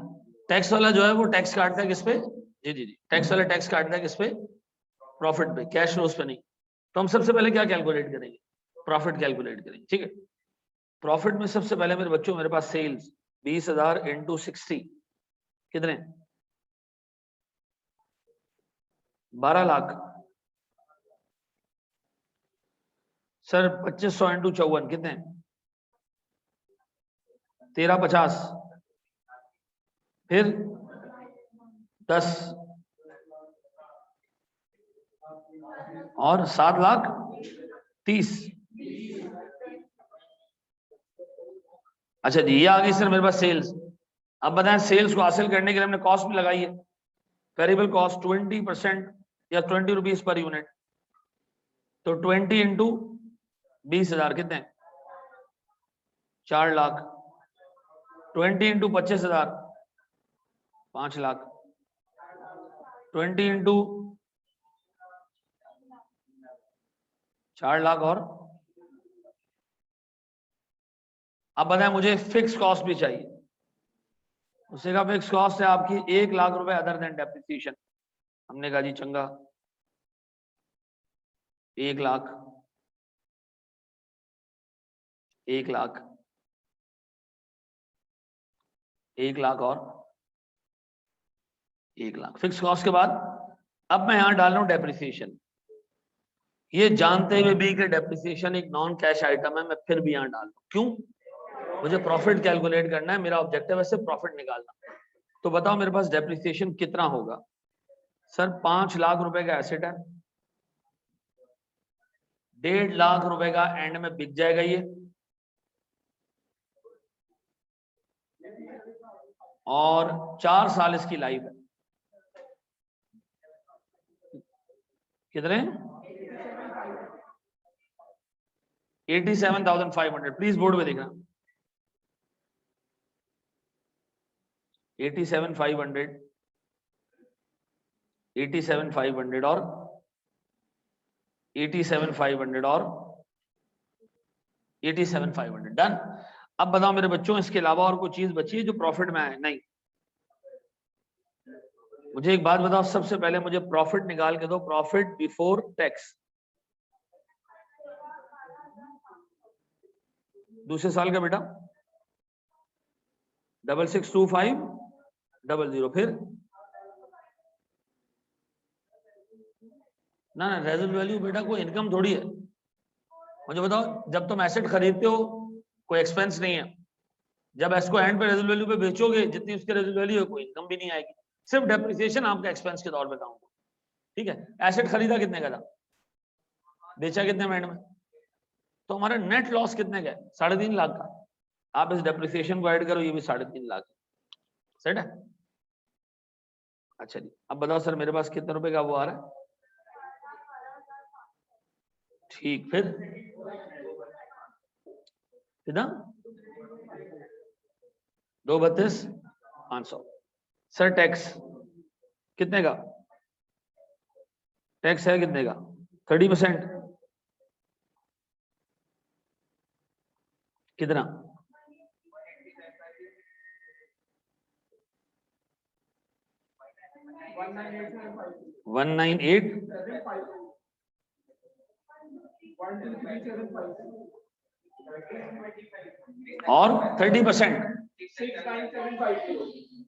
टैक्स वाला जो है वो टैक्स काटता है किस पे? जी जी जी, टैक्स वाला टैक्स काटता है किस पे? प्रॉफिट पे, कैश फ्लोज पे नहीं। तो हम सबसे पहले क्या कैलकुलेट करेंगे? प्रॉफिट कैलकुलेट करेंगे, ठीक है। प्रॉफिट में सबसे पहले मेरे बच्चों, मेरे पास सेल्स 20,000 इंटू 60 कितने? 12 लाख। सर 2500 इंटू 54 कितने? 1350। फिर 10 और 7 लाख 30। अच्छा जी, ये आ गई सर मेरे पास सेल्स। अब बताएं, सेल्स को हासिल करने के लिए हमने कॉस्ट भी लगाई है, वेरिएबल कॉस्ट 20% या 20 रुपीज पर यूनिट। तो 20 इंटू 20,000 कितने? 4 लाख। 20 इंटू 25,000 5 लाख। 20 इंटू 4 लाख और अब बताएं, मुझे फिक्स कॉस्ट भी चाहिए। उसे का फिक्स कॉस्ट है आपकी 1 लाख रुपए अदर देन डेप्रिसिएशन। हमने कहा जी चंगा 1 लाख, 1 लाख, 1 लाख और 1 लाख फिक्स कॉस्ट के बाद अब मैं यहां डाल रहा हूं डेप्रिसिएशन। ये जानते हुए भी कि डेप्रिसिएशन एक नॉन कैश आइटम है, मैं फिर भी यहां डाल रहा हूं। क्यों? मुझे प्रॉफिट कैलकुलेट करना है, मेरा ऑब्जेक्टिव है सिर्फ प्रॉफिट निकालना। तो बताओ मेरे पास डेप्रिसिएशन कितना होगा? सर 5 लाख रुपए का एसेट है, 1.5 लाख रुपए का एंड में बिक जाएगा ये, और 4 साल इसकी लाइफ है। कितने? 87,500। प्लीज बोर्ड पे देखना, 87,500, 87,500 और 87,500 और 87,500 डन। अब बताओ मेरे बच्चों, इसके अलावा और कोई चीज बची है जो प्रॉफिट में आए? नहीं। मुझे एक बात बताओ, सबसे पहले मुझे प्रॉफिट निकाल के दो, प्रॉफिट बिफोर टैक्स। दूसरे साल का बेटा 662500। फिर ना ना, रेजल वैल्यू बेटा कोई इनकम थोड़ी है। मुझे बताओ, जब तुम एसेट खरीदते हो कोई एक्सपेंस नहीं है, जब इसको एंड पे रेजल वैल्यू पे बेचोगे जितनी उसकी रेजल वैल्यू है कोई इनकम भी नहीं आएगी, सिर्फ डेप्रिसिएशन आपका एक्सपेंस के तौर पे काउंट होगा। ठीक है, एसेट खरीदा कितने का था, बेचा कितने में एंड में, तो हमारा नेट लॉस कितने का है? 3.5 लाख का। आप इस डेप्रिसिएशन को ऐड करो, ये भी 3.5 लाख। सेट है? अच्छा जी, अब बताओ सर मेरे पास कितने रुपए का वो आ रहा है? ठीक, फिर कितना? 232,500। सर टैक्स कितने का? टैक्स है कितने का? 30%। कितना? 198 और 30%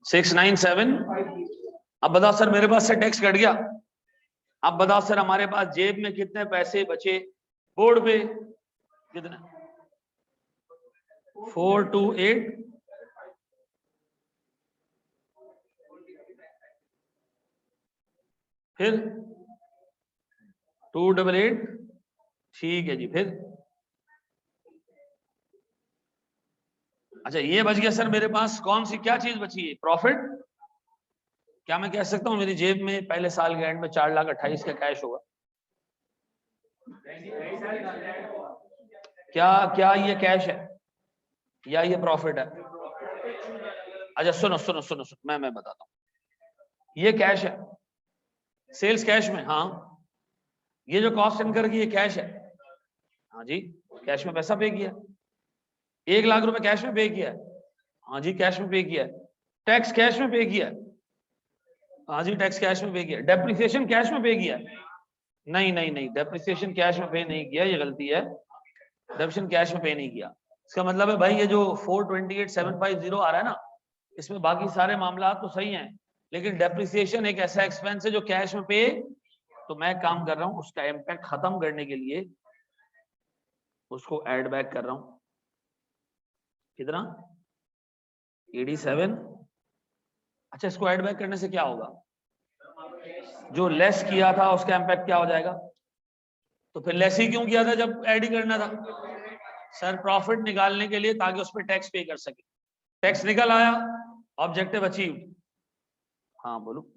697। अब बताओ सर मेरे पास से टैक्स कट गया। अब बताओ सर हमारे पास जेब में कितने पैसे बचे? बोर्ड पे कितने? 428 फिर 288। ठीक है जी, फिर अच्छा ये बच गया सर मेरे पास। कौन सी क्या चीज बची है? प्रॉफिट। क्या मैं कह सकता हूं मेरी जेब में पहले साल के एंड में 4,28,000 का कैश होगा? क्या क्या ये कैश है या ये प्रॉफिट है? अच्छा सुनो सुनो सुनो सुनो, मैं बताता हूँ, ये कैश है, सेल्स कैश में। हाँ, ये जो कॉस्ट इनकर की ये कैश है। हाँ जी, कैश में पैसा पे किया, 1 लाख रुपए कैश में पे किया है। हाँ जी कैश में पे किया है। टैक्स कैश में पे किया है। हाँ जी टैक्स कैश में पे किया। डेप्रिसिएशन कैश में पे किया। नहीं नहीं नहीं, डेप्रिसिएशन कैश में पे नहीं किया, ये गलती है। डेप्रिसिएशन कैश में पे नहीं किया। इसका मतलब है भाई ये जो 428,750 आ रहा है ना, इसमें बाकी सारे मामला तो सही हैं, लेकिन डेप्रिसिएशन एक ऐसा एक्सपेंस है जो कैश में पे, तो मैं काम कर रहा हूं उसका इम्पैक्ट खत्म करने के लिए उसको ऐड बैक कर रहा हूं। कितना? 87। अच्छा, इसको ऐड बैक करने से क्या होगा? जो लेस किया था उसका इम्पैक्ट क्या हो जाएगा? तो फिर लेस ही क्यों किया था जब ऐड ही करना था? सर प्रॉफिट निकालने के लिए, ताकि उस पर टैक्स पे कर सके। टैक्स निकल आया, ऑब्जेक्टिव अचीव। हाँ बोलो।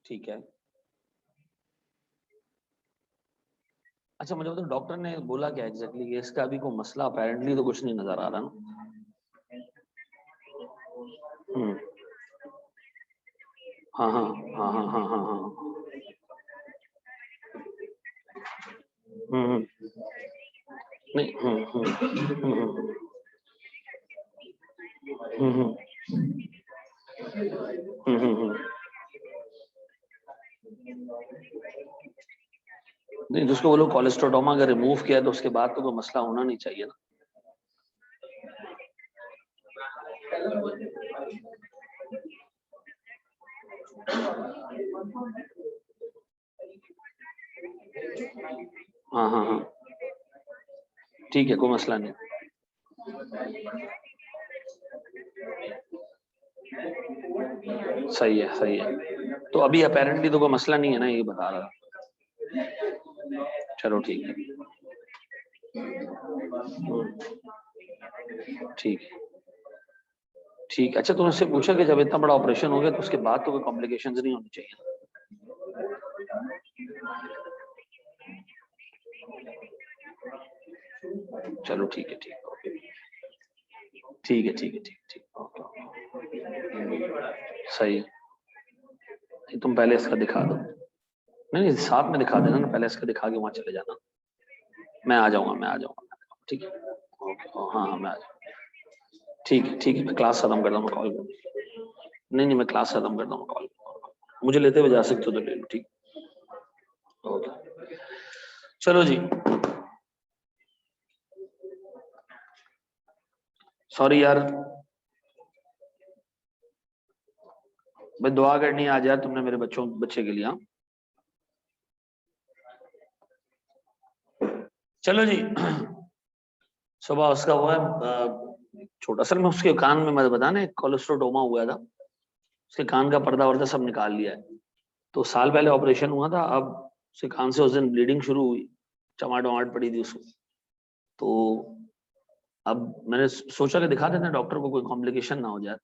ठीक है। अच्छा मुझे बताओ, डॉक्टर ने बोला क्या एग्जैक्टली कि इसका अभी कोई मसला अपेरेंटली तो कुछ नहीं नजर आ रहा ना? हम्म। हाँ हाँ हाँ हाँ हाँ हाँ हाँ। हम्म। नहीं। हम्म। नहीं, जिसको वो लोग कोलेस्ट्रोटोमा अगर रिमूव किया तो उसके बाद तो कोई मसला होना नहीं चाहिए ना। हाँ हाँ हाँ ठीक है, कोई मसला नहीं। सही है सही है। तो अभी अपेरेंटली तो कोई मसला नहीं है ना, ये बता रहा। चलो ठीक है। ठीक है ठीक। अच्छा तुमने उससे पूछा कि जब इतना बड़ा ऑपरेशन हो गया तो उसके बाद तो कोई कॉम्प्लिकेशंस नहीं होनी चाहिए? चलो ठीक है ठीक है ओके। ठीक है ठीक है ठीक ठीक ओके। सही है। तुम पहले इसका दिखा दो। नहीं नहीं, साथ में दिखा देना ना, पहले इसका दिखा के वहां चले जाना। मैं आ जाऊंगा मैं आ जाऊंगा। ठीक है ओके। हाँ हाँ मैं आ जाऊंगा। ठीक है मैं क्लास खत्म करता हूँ, कॉल कर। नहीं नहीं मैं क्लास खत्म करता हूँ, कॉल। मुझे लेते हुए जा सकते हो तो ले लो। ठीक ओके। चलो जी। सॉरी यार, भाई दुआ करनी है आज यार तुमने मेरे बच्चे के लिए। हाँ चलो जी। सुबह उसका हुआ छोटा, असल में उसके कान में मत बताने, कोलेस्ट्रोटोमा हुआ था। उसके कान का पर्दा वर्दा सब निकाल लिया है। तो साल पहले ऑपरेशन हुआ था, अब उसके कान से उस दिन ब्लीडिंग शुरू हुई, चमाट वमाट पड़ी थी उसको। तो अब मैंने सोचा कि दिखा देते हैं डॉक्टर को, कोई कॉम्प्लिकेशन ना हो जाए।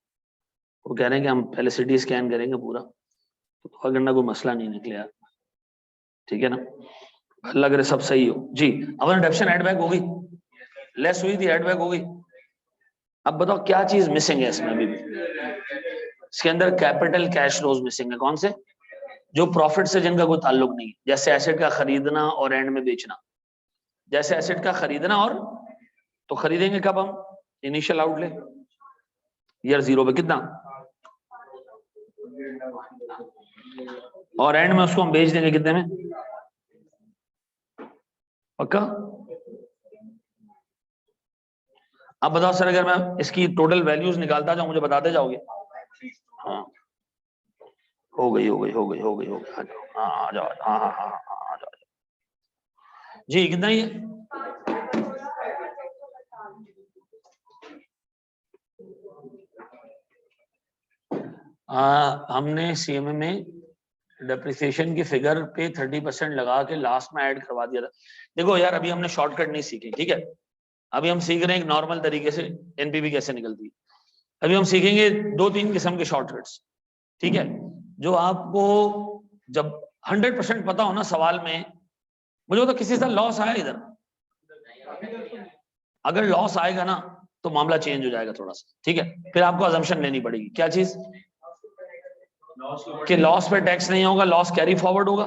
वो कह रहे हैं कि हम पहले सिटी स्कैन करेंगे पूरा, तो दुआ करना कोई मसला नहीं निकले यार। ठीक है ना? अल्लाह करे सब सही हो जी। अब डेप्शन एडबैक हो गई, लेस हुई थी, एडबैक हो गई। अब बताओ क्या चीज मिसिंग है इसमें अभी भी? इसके अंदर कैपिटल कैश फ्लोज मिसिंग है। कौन से? जो प्रॉफिट से जिनका कोई ताल्लुक नहीं, जैसे एसेट का खरीदना और एंड में बेचना। जैसे एसेट का खरीदना, और तो खरीदेंगे कब हम? इनिशियल आउटले ईयर 0 पे कितना, और एंड में उसको हम बेच देंगे कितने में? पक्का? अब बताओ सर, अगर मैं इसकी टोटल वैल्यूज निकालता जाऊं मुझे बताते जाओगे? हाँ हो गई हो गई हो गई हो गई हो गई। आ जाओ हाँ आ जाओ हाँ हाँ हाँ हाँ आ जाओ जी। कितना ही है? हमने सीएमए में डेप्रिसिएशन की फिगर पे 30% लगा के लास्ट में ऐड करवा दिया था। देखो यार अभी हमने शॉर्टकट नहीं सीखे, ठीक है? अभी हम सीख रहे हैं एक नॉर्मल तरीके से एनपीवी कैसे निकलती है। अभी हम सीखेंगे 2-3 किस्म के शॉर्टकट्स, ठीक है? जो आपको जब 100% पता हो ना सवाल में, मुझे तो किसी से लॉस आया इधर, अगर लॉस आएगा ना तो मामला चेंज हो जाएगा थोड़ा सा, ठीक है। फिर आपको अजम्पशन लेनी पड़ेगी। क्या चीज? कि लॉस पे टैक्स नहीं होगा, लॉस कैरी फॉरवर्ड होगा,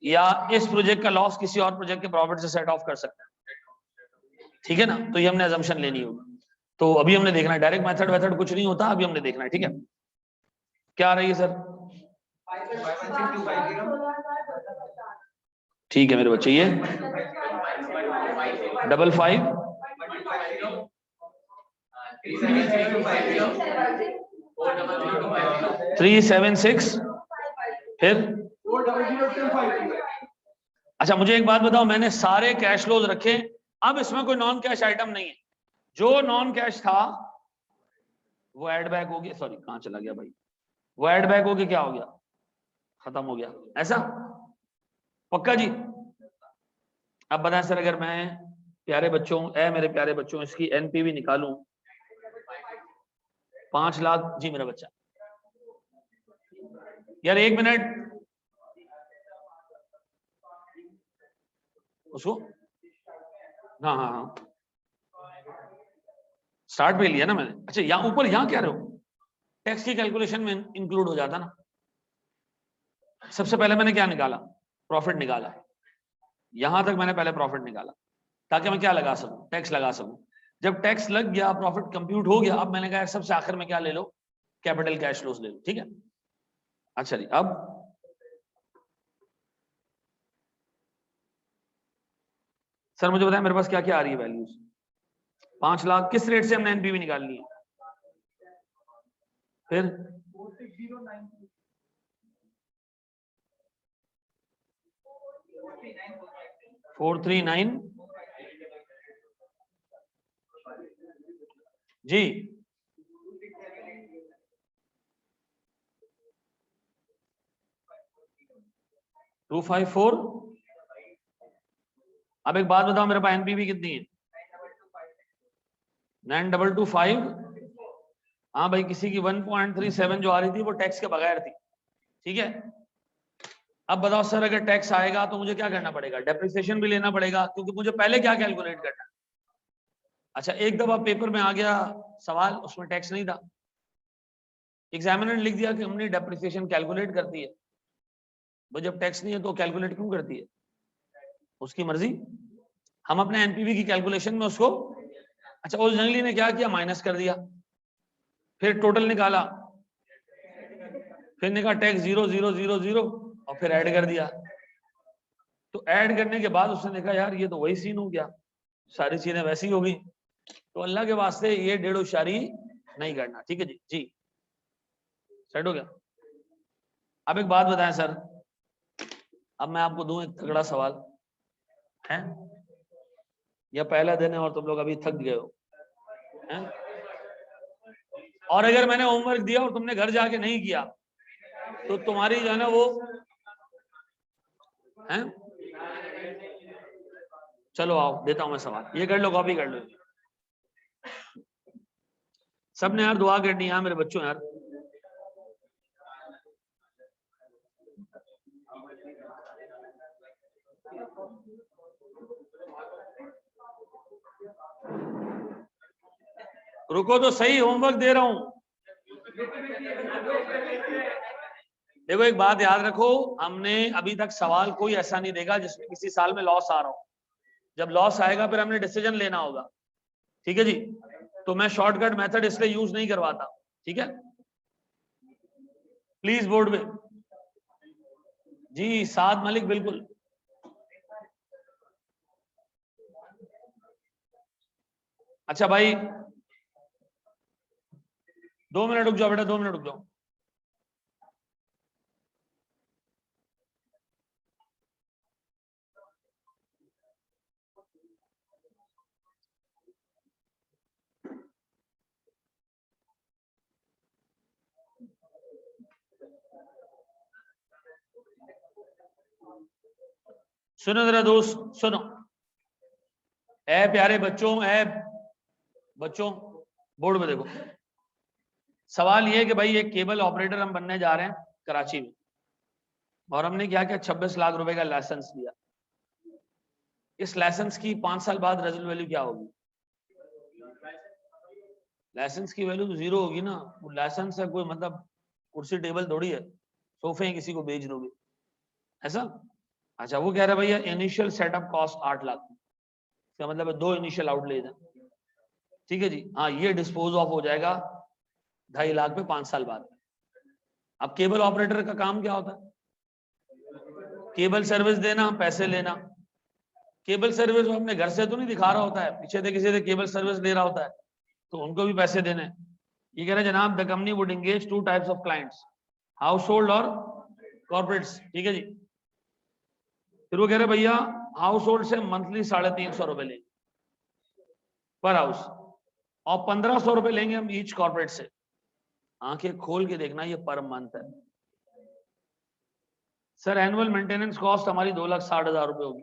या इस प्रोजेक्ट का लॉस किसी और प्रोजेक्ट के प्रॉफिट से सेट ऑफ कर सकते हैं, ठीक है ना। तो ये हमने अजम्पशन लेनी होगी। तो अभी हमने देखना है, डायरेक्ट मेथड कुछ नहीं होता, अभी हमने देखना है, ठीक है। क्या आ रही है सर? ठीक है मेरे बच्चे, ये 55 376 फिर। अच्छा मुझे एक बात बताओ, मैंने सारे कैश फ्लोज रखे, अब इसमें कोई नॉन कैश आइटम नहीं है। जो नॉन कैश था वो एड बैक हो गया, सॉरी कहां चला गया भाई, वो एड बैक हो गया, क्या हो गया, खत्म हो गया, ऐसा पक्का जी। अब बताएं सर, अगर मैं प्यारे बच्चों, मेरे प्यारे बच्चों, इसकी एनपीवी निकालूं 5 लाख। जी मेरा बच्चा, यार 1 मिनट, उसको हाँ हाँ हाँ स्टार्ट पे लिया ना मैंने। अच्छा यहाँ ऊपर यहाँ क्या रहे हो, टैक्स की कैलकुलेशन में इंक्लूड हो जाता ना। सबसे पहले मैंने क्या निकाला, प्रॉफिट निकाला। यहां तक मैंने पहले प्रॉफिट निकाला ताकि मैं क्या लगा सकूं, टैक्स लगा सकूं। जब टैक्स लग गया, प्रॉफिट कंप्यूट हो गया, अब मैंने कहा सबसे आखिर में क्या ले लो, कैपिटल कैश फ्लोज ले लो, ठीक है। अच्छा जी, अब सर मुझे बताएं मेरे पास क्या क्या आ रही है वैल्यूज। 5 लाख किस रेट से हमने एनपीवी निकालनी है, फिर 439 जी 254। अब एक बात बताओ, मेरे पास एनपीवी कितनी है, 9225। हाँ भाई, किसी की 1.37 जो आ रही थी वो टैक्स के बगैर थी, ठीक है। अब बताओ सर, अगर टैक्स आएगा तो मुझे क्या करना पड़ेगा, डेप्रिसिएशन भी लेना पड़ेगा, क्योंकि मुझे पहले क्या कैलकुलेट करना है। अच्छा एक दफा पेपर में आ गया सवाल, उसमें टैक्स नहीं था, एग्जामिनर ने लिख दिया कि हमने डेप्रिसिएशन कैलकुलेट करती है। वो जब टैक्स नहीं है तो कैलकुलेट क्यों करती है, उसकी मर्जी। हम अपने एनपीवी की कैलकुलेशन में उसको, अच्छा उस जंगली ने क्या किया, माइनस कर दिया, फिर टोटल निकाला, फिर निकाला टैक्स 0,0,0,0 और फिर ऐड कर दिया। तो ऐड करने के बाद उसने देखा यार ये तो वही सीन हो गया, सारी चीजें वैसी हो गई। तो अल्लाह के वास्ते ये 1.5 होशियारी नहीं करना, ठीक है जी। जी सेट हो गया। अब एक बात बताएं सर, अब मैं आपको दूं एक तगड़ा सवाल है, या पहला दिन है और तुम लोग अभी थक गए हो है? और अगर मैंने होमवर्क दिया और तुमने घर जाके नहीं किया तो तुम्हारी जो है ना वो है, चलो आओ देता हूं मैं सवाल, ये कर लो, कॉपी कर लो। सबने यार दुआ करनी है मेरे बच्चों यार। रुको तो सही, होमवर्क दे रहा हूं। देखो एक बात याद रखो, हमने अभी तक सवाल कोई ऐसा नहीं देखा जिसमें किसी साल में लॉस आ रहा हो। जब लॉस आएगा फिर हमने डिसीजन लेना होगा, ठीक है जी। तो मैं शॉर्टकट मेथड इसलिए यूज नहीं करवाता, ठीक है। प्लीज बोर्ड में जी, साद मलिक बिल्कुल। अच्छा भाई 2 मिनट रुक जाओ बेटा, 2 मिनट रुक जाओ। सुनो जरा दोस्त, सुनो, ए प्यारे बच्चों, ए बच्चों, बोर्ड में देखो। सवाल ये है कि भाई एक केबल ऑपरेटर हम बनने जा रहे हैं कराची में, और हमने क्या किया, 26 लाख रुपए का लाइसेंस लिया। इस लाइसेंस की 5 साल बाद रेजल वैल्यू क्या होगी, लाइसेंस की वैल्यू तो 0 होगी ना, वो लाइसेंस है कोई मतलब कुर्सी टेबल थोड़ी है, सोफे किसी को बेच दोगे ऐसा। अच्छा वो कह रहा है भैया इनिशियल सेटअप कॉस्ट 8 लाख, इसका मतलब है 2 इनिशियल आउटलेज है, ठीक है जी। हाँ ये डिस्पोज ऑफ हो जाएगा 2.5 लाख पे 5 साल बाद। अब केबल ऑपरेटर का काम क्या होता है? केबल सर्विस देना, पैसे लेना। केबल सर्विस वो अपने घर से तो नहीं दिखा रहा होता है, पीछे से किसी से केबल सर्विस ले रहा होता है, तो उनको भी पैसे देने। ये कह रहे हैं जनाब the company would engage 2 types of clients, house hold और कॉर्पोरेट्स, ठीक है जी। फिर वो कह रहे भैया हाउस होल्ड से मंथली 350 रुपए लेंगे पर हाउस, और 1500 रुपए लेंगे हम ईच कॉर्पोरेट से। आंखें खोल के देखना ये पर मंथ है सर। एनुअल मेंटेनेंस कॉस्ट हमारी 2,60,000 रुपए होगी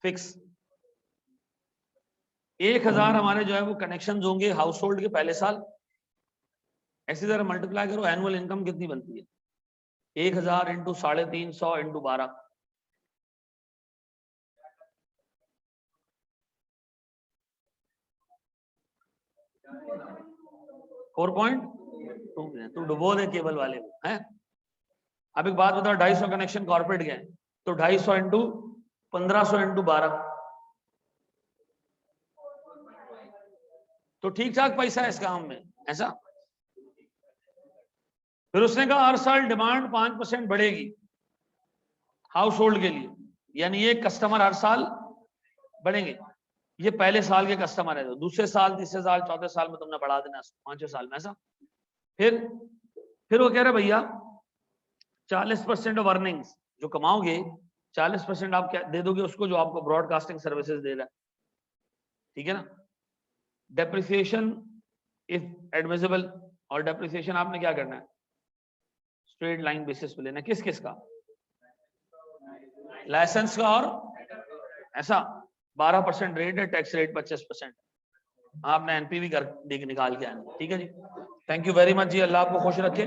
फिक्स। 1,000 हमारे जो है वो कनेक्शन होंगे हाउस होल्ड के पहले साल, ऐसी तरह मल्टीप्लाई करो, एनुअल इनकम कितनी बनती है? 1,000 इंटू 350 इंटू 12, 4.2। तू डुबो दे केबल वाले को है। अब एक बात बताओ, 250 कनेक्शन कॉर्पोरेट गए तो 250 इंटू 1500 इंटू 12, तो ठीक ठाक पैसा है इस काम में ऐसा। फिर उसने कहा हर साल डिमांड 5% बढ़ेगी हाउस होल्ड के लिए, यानी ये कस्टमर हर साल बढ़ेंगे। ये पहले साल के कस्टमर है, तो दूसरे साल, तीसरे साल, चौथे साल में तुमने बढ़ा देना, 5वें साल में ऐसा। फिर वो कह रहे भैया 40% ऑफ अर्निंग्स जो कमाओगे 40% आप क्या दे दोगे उसको, जो आपको ब्रॉडकास्टिंग सर्विसेज दे रहा है, ठीक है ना। डेप्रिसिएशन इफ एडमिसिबल, और डेप्रिसिएशन आपने क्या करना है स्ट्रेट लाइन बेसिस पे लेना। किस किस का? लाइसेंस का, और ऐसा 12% रेट है, टैक्स रेट 25%। आपने एनपीवी कर निकाल के आना, ठीक है जी। थैंक यू वेरी मच जी, अल्लाह आपको खुश रखे।